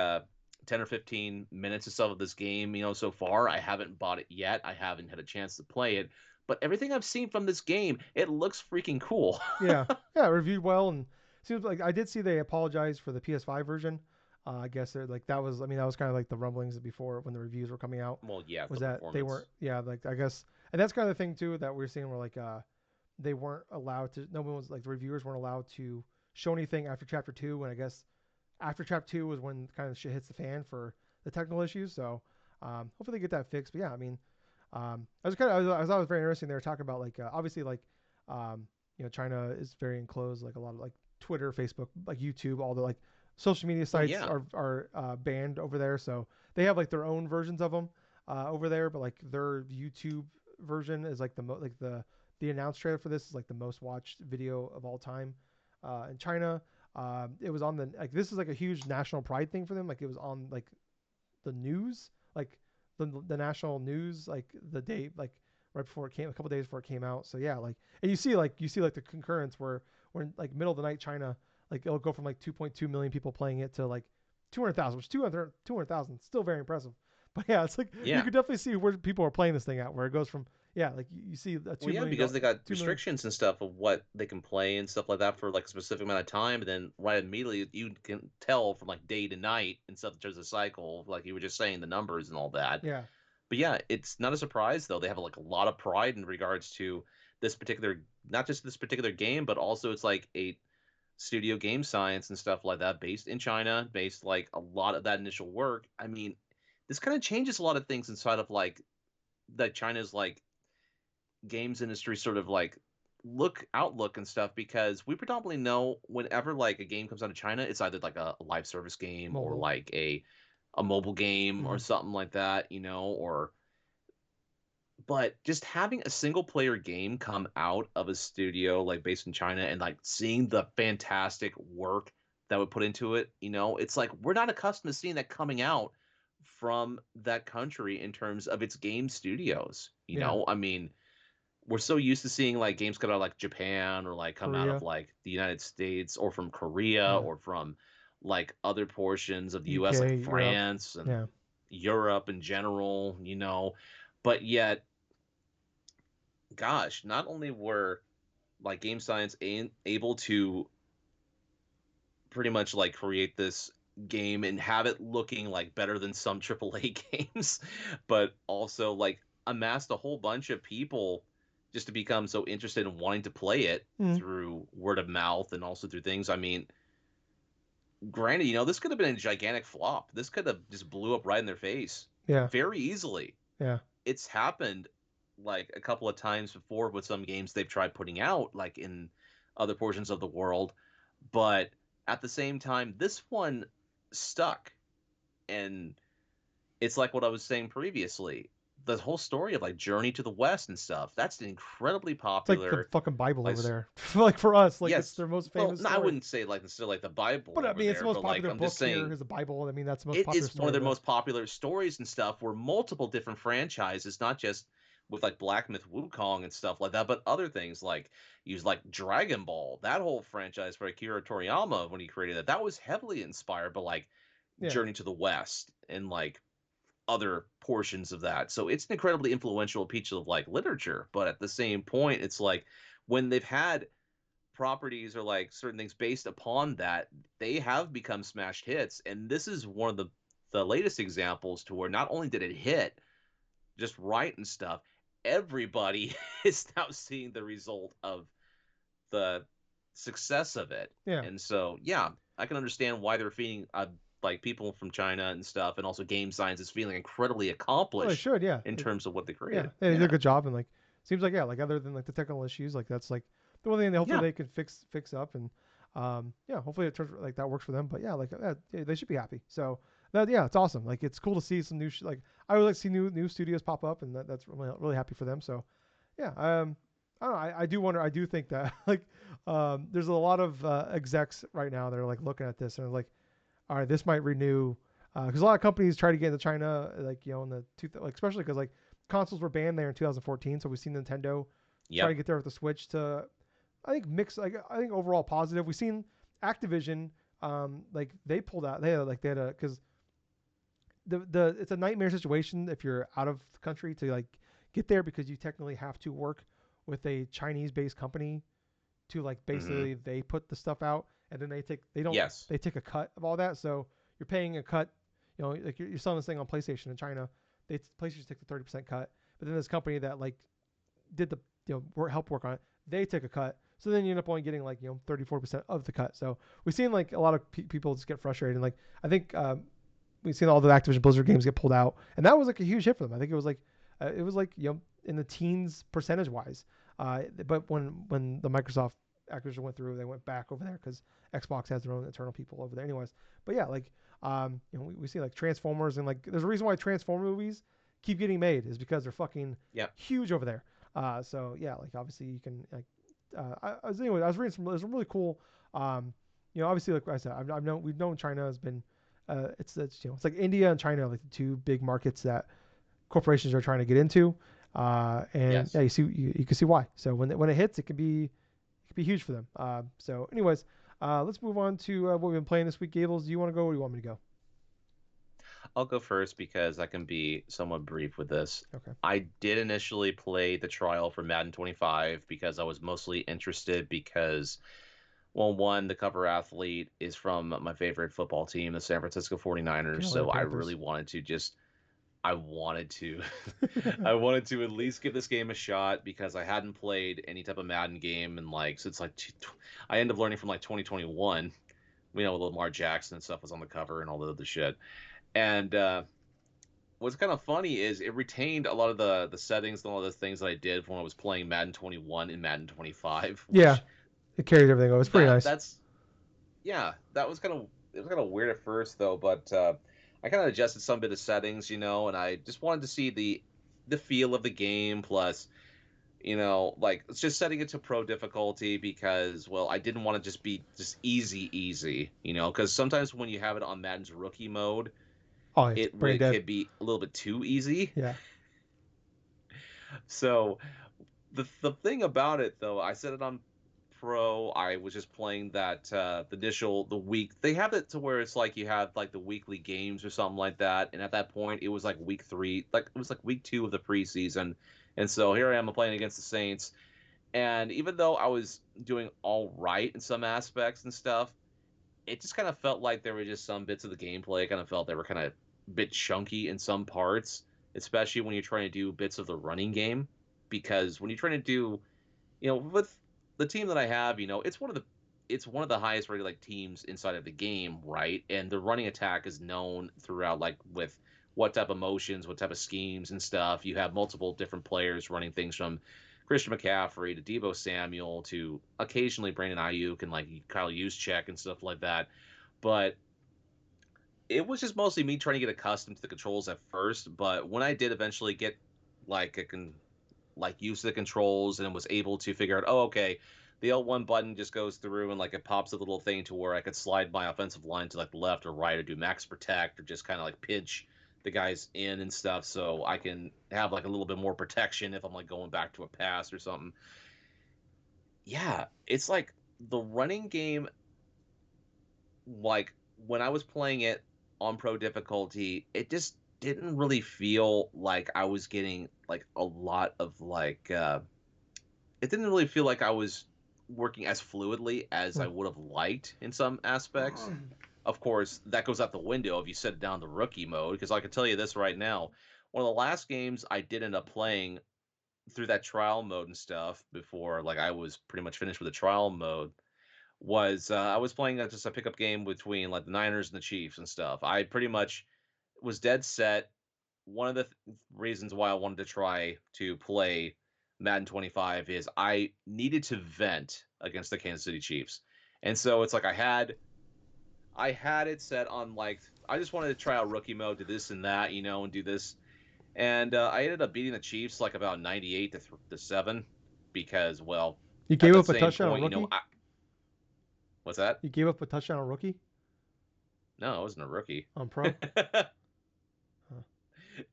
10 or 15 minutes or so of this game, so far. I haven't bought it yet. I haven't had a chance to play it. But everything I've seen from this game, it looks freaking cool. yeah, reviewed well, and seems like I did see they apologized for the PS5 version. I guess they're like that was kind of like the rumblings before when the reviews were coming out. Well, yeah, was that they weren't like I guess, and that's kind of the thing too that we're seeing where like they weren't allowed to. No one was like the reviewers weren't allowed to show anything after chapter two. When I guess after chapter two was when kind of shit hits the fan for the technical issues. So hopefully they get that fixed. But yeah, I mean, I thought it was very interesting. They were talking about like obviously like China is very enclosed. Like a lot of like Twitter, Facebook, like YouTube, all the like social media Well, sites yeah, are banned over there. So they have like their own versions of them over there, but like their YouTube version is like the announce trailer for this is like the most watched video of all time in China. It was on the like this is like a huge national pride thing for them. Like it was on like the news, like the national news, like the day, like right before it came, a couple days before it came out. So yeah, like, and you see like the concurrence where when like middle of the night China, like it'll go from like 2.2 million people playing it to like 200,000, which 200,000 still very impressive. But yeah, it's like you yeah. could definitely see where people are playing this thing at, where it goes from yeah, like you see a Well, 2 yeah, million, because they got 2 million. restrictions and stuff of what they can play and stuff like that for like a specific amount of time, and then right immediately you can tell from like day to night and stuff in terms of cycle, like you were just saying the numbers and all that. Yeah, But yeah, it's not a surprise though. They have like a lot of pride in regards to this particular, not just this particular game, but also it's like a studio game science and stuff like that based in China, based like a lot of that initial work. I mean, this kind of changes a lot of things inside of like that China's like games industry sort of like outlook and stuff because we predominantly know whenever like a game comes out of China, it's either like a live service game or mobile. like a mobile game or Mm, something like that, you know, or but just having a single player game come out of a studio like based in China and like seeing the fantastic work that would put into it, you know, it's like we're not accustomed to seeing that coming out from that country in terms of its game studios. You yeah, know, I mean, we're so used to seeing like games come out of like Japan or like come out of Korea. like the United States or from Korea Yeah, or from like other portions of the US like UK, Europe. France and Yeah, Europe in general, you know. But yet, gosh, not only were like game science able to pretty much like create this game and have it looking like better than some AAA games, but also like amassed a whole bunch of people just to become so interested in wanting to play it mm, through word of mouth and also through things. I mean, granted, you know, this could have been a gigantic flop. This could have just blew up right in their face yeah, very easily. yeah. It's happened like a couple of times before with some games they've tried putting out like in other portions of the world, but at the same time this one stuck. And it's like what I was saying previously, the whole story of like Journey to the West and stuff, that's an incredibly It's like the popular fucking Bible like over there. Like for us, like it's yes, their most well, famous no, I story. wouldn't say like necessarily like the Bible But I over mean, it's the there, most but like popular I'm just book here saying is the Bible. I mean, that's the most it popular is one of story their over there. most popular stories and stuff where multiple different franchises, not just with like Black Myth Wukong and stuff like that, but other things like use like Dragon Ball, that whole franchise for Akira Toriyama when he created it, that was heavily inspired by like Yeah, Journey to the West and like other portions of that. So it's an incredibly influential piece of like literature, but at the same point, it's like when they've had properties or like certain things based upon that, they have become smashed hits. And this is one of the latest examples to where not only did it hit just right and stuff, everybody is now seeing the result of the success of it. yeah. And so, yeah, I can understand why they're feeling like people from China and stuff, and also game science is feeling incredibly Well, they accomplished should. Yeah, in terms of what they yeah. created. They did a Yeah, good job, and like seems like yeah, like other than like the technical issues, like that's like the one thing that hopefully yeah, they can fix up, and yeah, hopefully it turns like that works for them. But yeah, like yeah, they should be happy. So that yeah, it's awesome. Like it's cool to see some new like I would like to see new studios pop up, and that's really happy for them. So yeah, I don't know. I do wonder. I do think that like there's a lot of execs right now that are like looking at this and are like, all right, this might renew because a lot of companies try to get into China, like in the like especially because like consoles were banned there in 2014. So we've seen Nintendo try to yep, get there with the Switch to I think mix like I think overall positive. We've seen Activision like they pulled out they had a because the it's a nightmare situation if you're out of the country to like get there because you technically have to work with a Chinese based company to like hmm, basically they put the stuff out and then yes, they take a cut of all that. So you're paying a cut, like you're selling this thing on PlayStation in China. PlayStation takes the 30% cut, but then this company that like did the help work on it, they take a cut. So then you end up only getting like 34% of the cut. So we've seen like a lot of people just get frustrated. And like I think we've seen all the Activision Blizzard games get pulled out, and that was like a huge hit for them. I think it was like in the teens percentage wise. But when the Microsoft acquisition went through, they went back over there because Xbox has their own internal people over there, anyways. But yeah, like we see like Transformers, and like there's a reason why Transformer movies keep getting made is because they're fucking Yeah. huge over there. So yeah, like obviously you can like I was reading some there's some really cool obviously like I said we've known China has been it's like India and China, like the two big markets that corporations are trying to get into, and yeah, Yes. you can see why. So when it hits, it could be huge for them. So anyways, let's move on to what we've been playing this week. Gables, do you want to go or do you want me to go? I'll go first because I can be somewhat brief with this. Okay. I did initially play the trial for Madden 25 because I was mostly interested because, well, one, the cover athlete is from my favorite football team, the San Francisco 49ers, Carolina so I really Panthers. wanted to just I wanted to I wanted to at least give this game a shot because I hadn't played any type of Madden game and like since like I ended up learning from like 2021. Lamar Jackson and stuff was on the cover and all the other shit. And what's kind of funny is it retained a lot of the settings and all the things that I did when I was playing Madden 21 and Madden 25, Yeah, which it carries everything over. It's pretty nice. that's yeah, that was kind of it was kind of weird at first though, but I kind of adjusted some bit of settings, and I just wanted to see the feel of the game plus like it's just setting it to pro difficulty because well I didn't want to just be just easy because sometimes when you have it on Madden's rookie mode Oh, it's it brain would dead. could be a little bit too easy. Yeah. So the thing about it though, I set it on pro. I was just playing that the week. They have it to where it's like you have like the weekly games or something like that. And at that point, it was like week 3, like it was like week 2 of the preseason. And so here I am playing against the Saints. And even though I was doing all right in some aspects and stuff, it just kind of felt like there were just some bits of the gameplay. I kind of felt they were kind of a bit chunky in some parts, especially when you're trying to do bits of the running game. Because when you're trying to do, with the team that I have, it's one of the highest rated like teams inside of the game, right? And the running attack is known throughout, like with what type of motions, what type of schemes and stuff. You have multiple different players running things from Christian McCaffrey to Debo Samuel to occasionally Brandon Ayuk and like Kyle Juszczyk and stuff like that. But it was just mostly me trying to get accustomed to the controls at first. But when I did eventually get like a used to the controls and was able to figure out, oh, okay, the L1 button just goes through and like it pops a little thing to where I could slide my offensive line to like left or right or do max protect or just kind of like pinch the guys in and stuff so I can have like a little bit more protection if I'm like going back to a pass or something. Yeah, it's like the running game, like when I was playing it on pro difficulty, it just didn't really feel like I was getting like a lot of like it didn't really feel like I was working as fluidly as I would have liked in some aspects. Of course, that goes out the window if you set it down to rookie mode, because I can tell you this right now. One of the last games I did end up playing through that trial mode and stuff before, like I was pretty much finished with the trial mode, was I was playing just a pickup game between like the Niners and the Chiefs and stuff. I pretty much was dead set. One of the reasons why I wanted to try to play Madden 25 is I needed to vent against the Kansas City Chiefs. And so it's like I had it set on like I just wanted to try out rookie mode, do this and that, and do this. And I ended up beating the Chiefs like about 98 to 7 because well, You at gave that up a same touchdown on point, rookie. what's that? You gave up a touchdown on rookie No, I wasn't a rookie. on pro. Huh.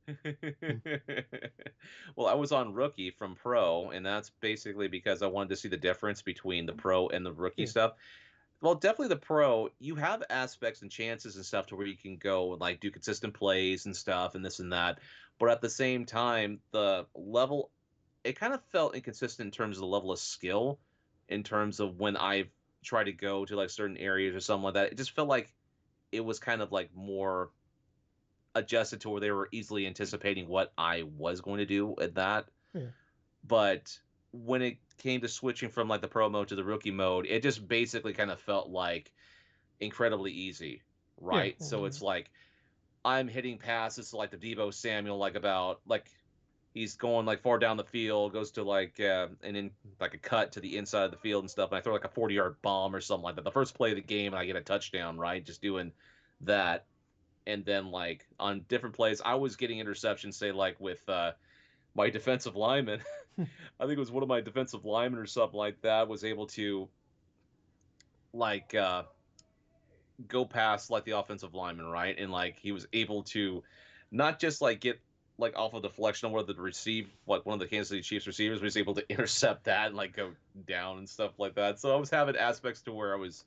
Hmm. Well, I was on rookie from pro, and that's basically because I wanted to see the difference between the pro and the rookie Yeah. stuff. Well, definitely the pro, you have aspects and chances and stuff to where you can go and like do consistent plays and stuff and this and that. But at the same time, the level, it kind of felt inconsistent in terms of the level of skill, in terms of when I've tried to go to like certain areas or something like that. It just felt like it was kind of like more adjusted to where they were easily anticipating what I was going to do at that. Yeah. But when it came to switching from like the pro mode to the rookie mode, it just basically kind of felt like incredibly easy, Yeah. right? So it's like I'm hitting passes to like the Debo Samuel, like about like he's going like far down the field, goes to like and then like a cut to the inside of the field and stuff, and I throw like a 40-yard bomb or something like that. The first play of the game, and I get a touchdown, right? Just doing that, and then like on different plays, I was getting interceptions, say like with my defensive lineman. I think it was one of my defensive linemen or something like that was able to like go past like the offensive lineman, right? And like he was able to not just like get like off of deflection on one of the receive like one of the Kansas City Chiefs receivers, was able to intercept that and like go down and stuff like that. So I was having aspects to where I was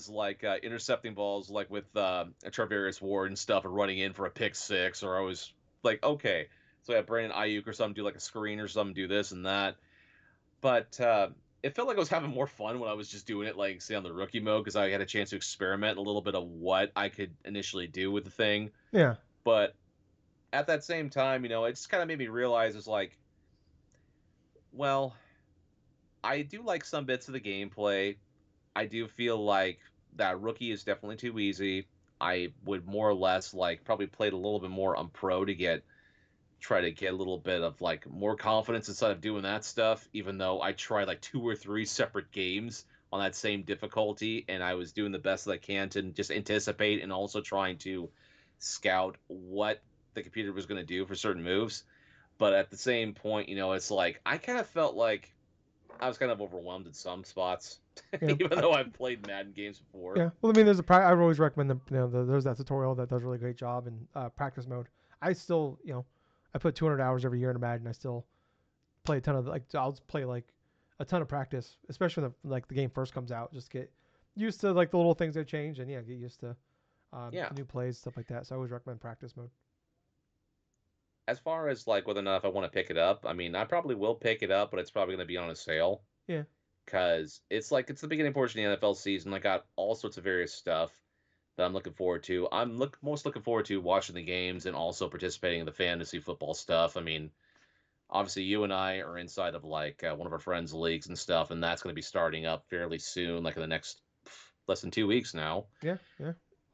like intercepting balls like with Charvarius Ward and stuff and running in for a pick six, or I was like, okay, so I have Brandon Ayuk or something do like a screen or something, do this and that. But it felt like I was having more fun when I was just doing it, like say on the rookie mode, because I had a chance to experiment a little bit of what I could initially do with the thing. Yeah. But at that same time, it just kind of made me realize it's like, well, I do like some bits of the gameplay. I do feel like that rookie is definitely too easy. I would more or less like probably played a little bit more on pro to try to get a little bit of like more confidence instead of doing that stuff, even though I tried like two or three separate games on that same difficulty, and I was doing the best that I can to just anticipate and also trying to scout what the computer was going to do for certain moves. But at the same point, it's like I kind of felt like I was kind of overwhelmed in some spots, Yeah. even though I've played Madden games before. Yeah. Well, I mean, I would always recommend there's that tutorial that does a really great job in practice mode. I still, I put 200 hours every year in Madden. I still play a ton of like I'll play like a ton of practice, especially when the game first comes out. Just get used to like the little things that change, and yeah, get used to Yeah. the new plays, stuff like that. So I always recommend practice mode. As far as like whether or not if I want to pick it up, I mean, I probably will pick it up, but it's probably going to be on a sale Yeah. because it's the beginning portion of the NFL season. I got all sorts of various stuff that I'm looking forward to. Most looking forward to watching the games and also participating in the fantasy football stuff. I mean, obviously you and I are inside of like one of our friends' leagues and stuff, and that's going to be starting up fairly soon, like in the next less than 2 weeks now. Yeah. Yeah.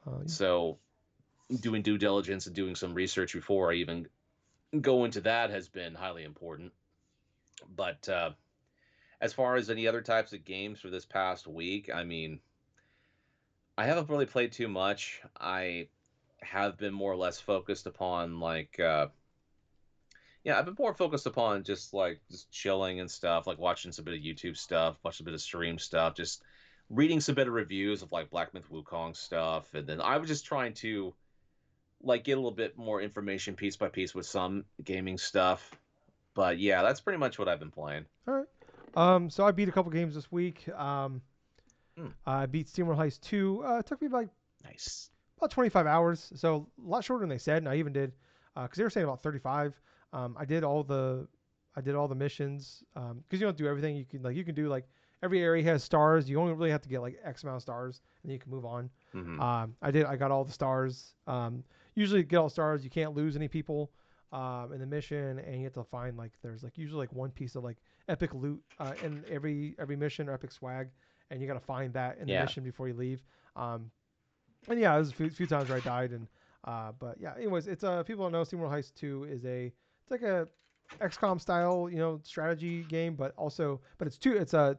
Yeah. So doing due diligence and doing some research before I even go into that has been highly important. But as far as any other types of games for this past week, I mean, I haven't really played too much. I have been more or less focused upon like yeah, I've been more focused upon just chilling and stuff, like watching some bit of YouTube stuff, watching a bit of stream stuff, just reading some bit of reviews of like Black Myth Wukong stuff, and then I was just trying to like get a little bit more information piece by piece with some gaming stuff. But yeah, that's pretty much what I've been playing. All right. So I beat a couple games this week. Hmm, I beat SteamWorld Heist 2. It took me nice. about 25 hours, so a lot shorter than they said. And I even did because they were saying about 35. I did all the missions because you don't do everything. You can do like every area has stars. You only really have to get like X amount of stars, and then you can move on. Hmm. I got all the stars. Usually get all the stars. You can't lose any people in the mission, and you have to find like there's like usually like one piece of like epic loot in every mission or epic swag, and you got to find that in the Yeah. mission before you leave. And yeah, there's a few times where I died, and but yeah, anyways, it's people don't know SteamWorld Heist 2 it's like a XCOM style strategy game, but it's a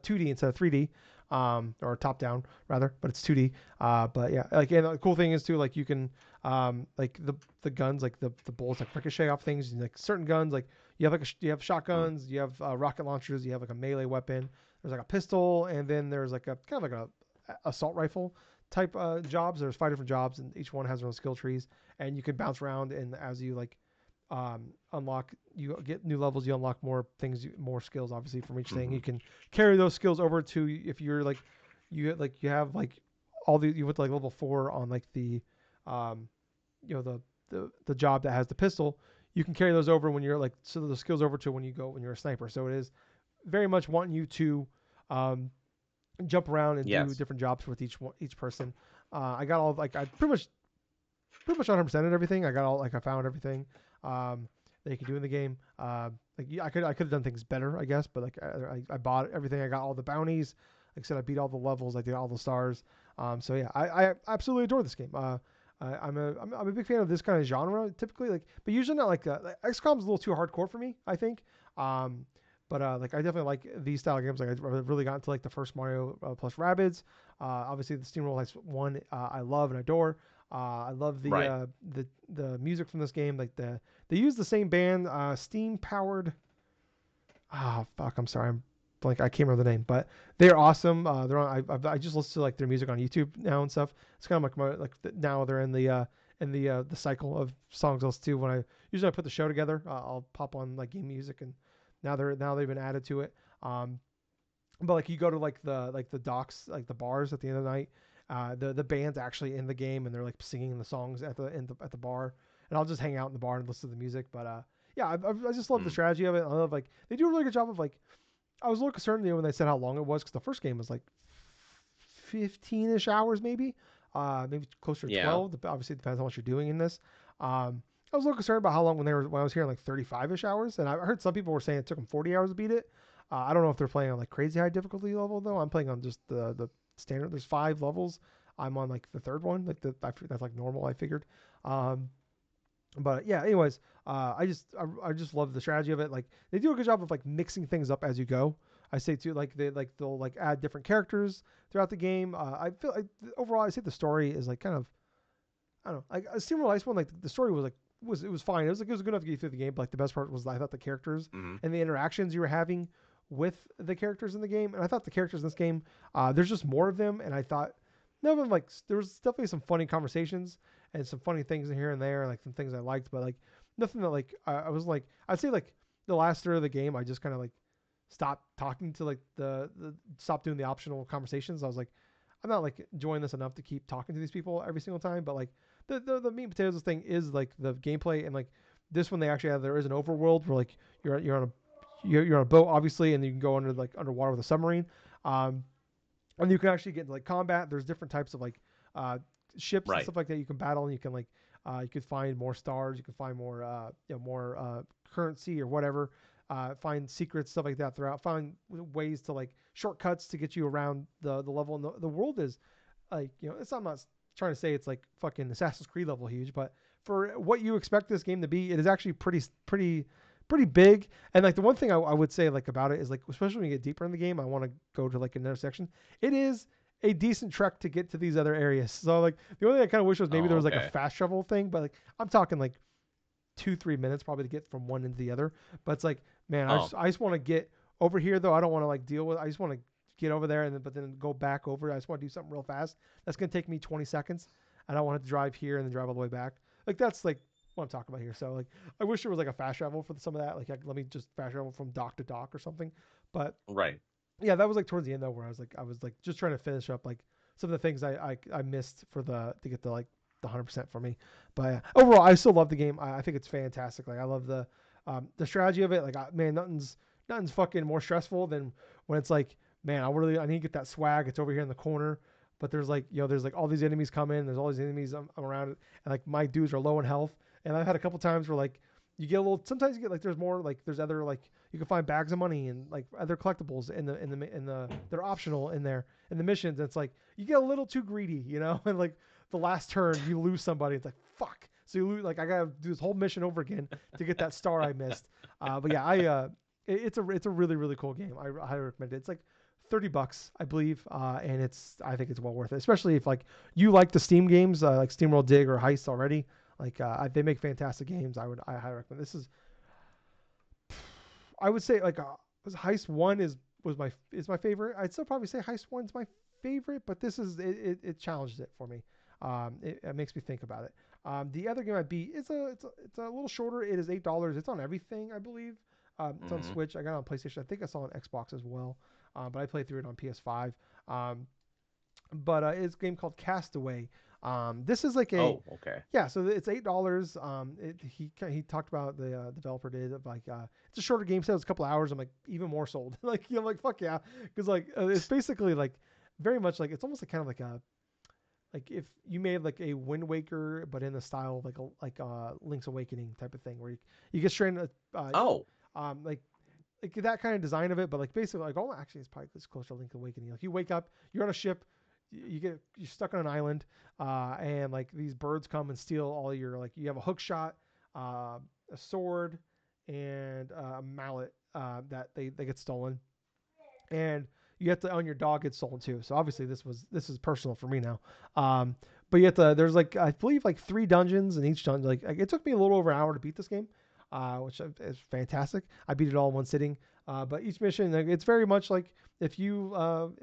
2D instead of 3D, or top down rather, but it's 2D. But yeah, like, and the cool thing is too, like you can like the guns, like the bullets like ricochet off things, and like certain guns, like you have shotguns, you have rocket launchers, you have like a melee weapon, there's like a pistol, and then there's like a kind of like a assault rifle type jobs. There's 5 different jobs, and each one has their own skill trees, and you can bounce around. And as you like unlock, you get new levels, you unlock more things, more skills, obviously from each thing. Hmm. You can carry those skills over to if you're like you have like you went to like level 4 on like the um, the job that has the pistol. You can carry those over when you're like so the skills over to when you're a sniper. So it is very much wanting you to jump around and do Yes. different jobs with each person. I got all like I pretty much 100%ed everything. I got all like I found everything. Um, that you can do in the game. Like I could have done things better, I guess, but like I bought everything. I got all the bounties. Like I said, I beat all the levels. I did all the stars. So yeah, I absolutely adore this game. I'm a big fan of this kind of genre typically, like, but usually not like XCOM's a little too hardcore for me, I think. Um, but like I definitely like these style games. Like I really got into like the first Mario plus Rabbids. Obviously the SteamWorld Heist one I love and adore. I love Right. the music from this game. Like they use the same band, Steam powered. Ah, fuck. I'm sorry. I'm blank. I can't remember the name, but they're awesome. They're on. I just listen to like their music on YouTube now and stuff. It's kind of like now they're in the cycle of songs I listen to when I usually I put the show together. I'll pop on like game music, and now they've been added to it. But like you go to like the docks, like the bars at the end of the night. The band's actually in the game and they're like singing the songs at the bar, and I'll just hang out in the bar and listen to the music. But yeah, I just love the Mm. strategy of it. I love like they do a really good job of like I was a little concerned when they said how long it was because the first game was like 15ish hours maybe, maybe closer to Yeah. 12. Obviously, it depends on what you're doing in this. I was a little concerned about how long when I was hearing like 35ish hours, and I heard some people were saying it took them 40 hours to beat it. I don't know if they're playing on like crazy high difficulty level though. I'm playing on just the standard. There's 5 levels. I'm on like the third one. That's like normal. I figured. Um, but yeah, anyways, I just love the strategy of it. Like they do a good job of like mixing things up as you go. I say too, like they'll like add different characters throughout the game. I feel like overall, I say the story is like kind of I don't know. Like SteamWorld Ice one, like the story was like was it was fine. It was good enough to get you through the game. But like the best part was I thought the characters Mm. and the interactions you were having with the characters in the game. And I thought the characters in this game, there's just more of them. And I thought none of them like there was definitely some funny conversations and some funny things in here and there, like some things I liked, but like nothing that like I was like I'd say like the last third of the game I just kind of like stopped talking to like the stop doing the optional conversations. I was like I'm not like enjoying this enough to keep talking to these people every single time, but like the meat and potatoes thing is like the gameplay and like this one they actually have there is an overworld where like you're on a you're on a boat obviously and you can go under like underwater with a submarine, um, and you can actually get into like combat. There's different types of like uh, ships and Right. stuff like that you can battle and you can like you could find more stars, you can find more more currency or whatever. Find secrets, stuff like that throughout. Find ways to like shortcuts to get you around the level. And the world is like it's I'm not trying to say it's like fucking Assassin's Creed level huge, but for what you expect this game to be, it is actually pretty big. And like the one thing I would say like about it is like especially when you get deeper in the game, I want to go to like another section. It is a decent trek to get to these other areas. So like the only thing I kind of wish was maybe there Oh, was like a okay. fast travel thing, but like I'm talking like 2-3 minutes probably to get from one into the other. But it's like man, Oh, I just want to get over here though. I don't want to like deal with. I just want to get over there and then go back over. I just want to do something real fast. That's gonna take me 20 seconds. I don't want to drive here and then drive all the way back. Like that's like what I'm talking about here. So like I wish there was like a fast travel for some of that. Like let me just fast travel from dock to dock or something. But right. yeah, that was like towards the end though, where I was like just trying to finish up like some of the things I missed for the to get the like the 100% for me. But overall, I still love the game. I think it's fantastic. Like I love the strategy of it. Like man, nothing's fucking more stressful than when it's like man, I need to get that swag. It's over here in the corner. But there's like there's like all these enemies come in. There's all these enemies I'm around it, and like my dudes are low in health. And I've had a couple times where like you get a little. Sometimes you get like there's more like there's other like you can find bags of money and like other collectibles in the they're optional in there in the missions. And it's like you get a little too greedy, and like the last turn you lose somebody. It's like fuck. So you lose like I gotta do this whole mission over again to get that star I missed. But yeah, it's a really cool game. I highly recommend it. It's like $30, I believe, and I think it's well worth it, especially if like you like the Steam games, like SteamWorld Dig or Heist already. Like they make fantastic games. I highly recommend. This is I would say like Heist One is my favorite. I'd still probably say Heist One's my favorite, but this is it challenges it for me. It makes me think about it. The other game I beat it's a little shorter. It is $8. It's on everything I believe. It's on Mm. Switch. I got it on PlayStation. I think I saw it on Xbox as well, but I played through it on PS5. Um, but it's a game called Castaway. This is like a Oh, okay. yeah, so it's $8. He talked about the developer did of like it's a shorter game set. It's a couple hours. I'm like even more sold. Like I'm like fuck yeah, because like it's basically like very much like it's almost like kind of like a like if you made like a Wind Waker, but in the style of like Link's Awakening type of thing, where you get straight into Oh, like that kind of design of it, but like basically like oh actually it's probably it's closer to Link's Awakening. Like you wake up, you're on a ship, you're stuck on an island, and like these birds come and steal all your like you have a hook shot, a sword, and a mallet that they get stolen, and you have to on your dog gets stolen too. So obviously this is personal for me now. Um, but you have to there's like I believe like 3 dungeons, and each dungeon like it took me a little over an hour to beat this game, which is fantastic. I beat it all in one sitting. But each mission like, it's very much like if you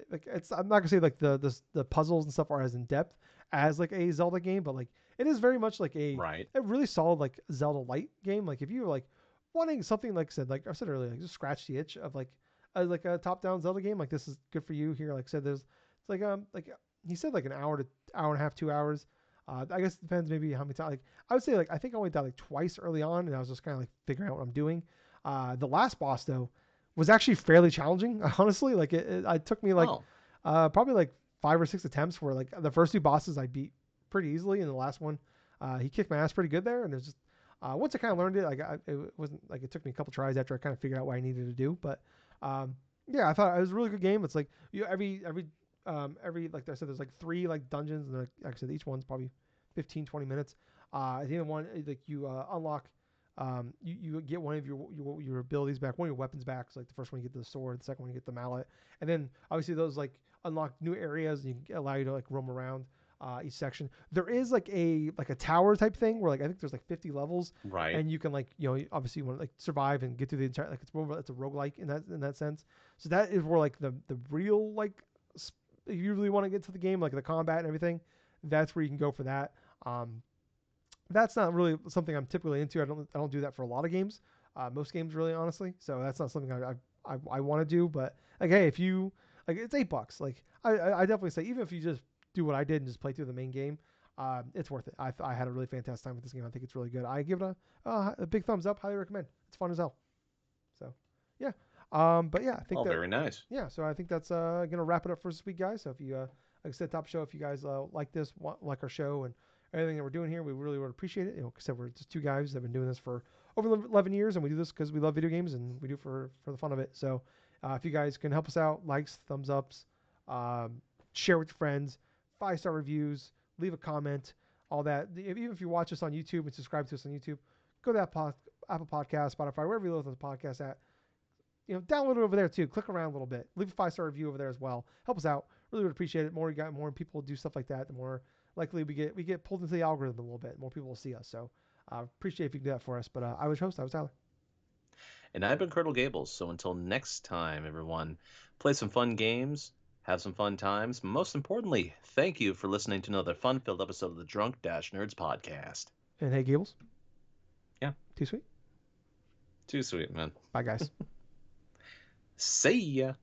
like it's I'm not gonna say like the puzzles and stuff are as in depth as like a Zelda game, but like it is very much like right. a really solid like Zelda light game. Like if you were like wanting something like I said earlier, like just scratch the itch of like a top-down Zelda game. Like this is good for you here. Like I said, there's it's like he said like an hour to hour and a half, 2 hours. I guess it depends maybe how many times. Like I would say like I think I only died like twice early on, and I was just kind of like figuring out what I'm doing. The last boss though was actually fairly challenging. Honestly, like it took me like Oh, probably like 5 or 6 attempts. Where like the first 2 bosses I beat pretty easily, and the last one he kicked my ass pretty good there. And there's just once I kind of learned it, like it wasn't like it took me a couple tries after I kind of figured out what I needed to do, but um, yeah, I thought it was a really good game. It's like you every like I said, there's like 3 like dungeons, and like I said, each one's probably 15-20 minutes. At the end of one, like you unlock, you get one of your abilities back, one of your weapons back. So like the first one you get the sword, the second one you get the mallet, and then obviously those like unlock new areas and you can allow you to like roam around each section. There is like a tower type thing where like I think there's like 50 levels, right. and you can like obviously you want to like survive and get through the entire like it's a roguelike in that sense. So that is where like the real like if you really want to get to the game like the combat and everything, that's where you can go for that. Um, that's not really something I'm typically into. I don't do that for a lot of games. Most games really honestly. So that's not something I want to do. But like hey, if you like it's $8. Like I definitely say even if you just do what I did and just play through the main game, it's worth it. I had a really fantastic time with this game. I think it's really good. I give it a big thumbs up. Highly recommend. It's fun as hell. So yeah. But yeah, I think Oh, that very nice. yeah. So I think that's gonna wrap it up for this week, guys. So if you like I said, top show. If you guys like this, like our show and everything that we're doing here, we really would appreciate it. Like I said, we're just 2 guys that have been doing this for over 11 years, and we do this because we love video games and we do it for the fun of it. So if you guys can help us out, likes, thumbs ups, um, share with your friends, 5-star reviews, leave a comment, all that. Even if you watch us on YouTube and subscribe to us on YouTube, go to that Apple Podcast, Spotify, wherever you listen to the podcast at. Download it over there too. Click around a little bit. Leave a 5-star review over there as well. Help us out. Really would appreciate it. More people do stuff like that, the more likely we get pulled into the algorithm a little bit. More people will see us. So appreciate if you can do that for us. But I was your host. I was Tyler. And I've been Colonel Gables. So until next time, everyone, play some fun games, have some fun times. Most importantly, thank you for listening to another fun-filled episode of the Drunk-Nerds podcast. And hey, Gables. Yeah, Too sweet. too sweet, man. Bye, guys. See ya.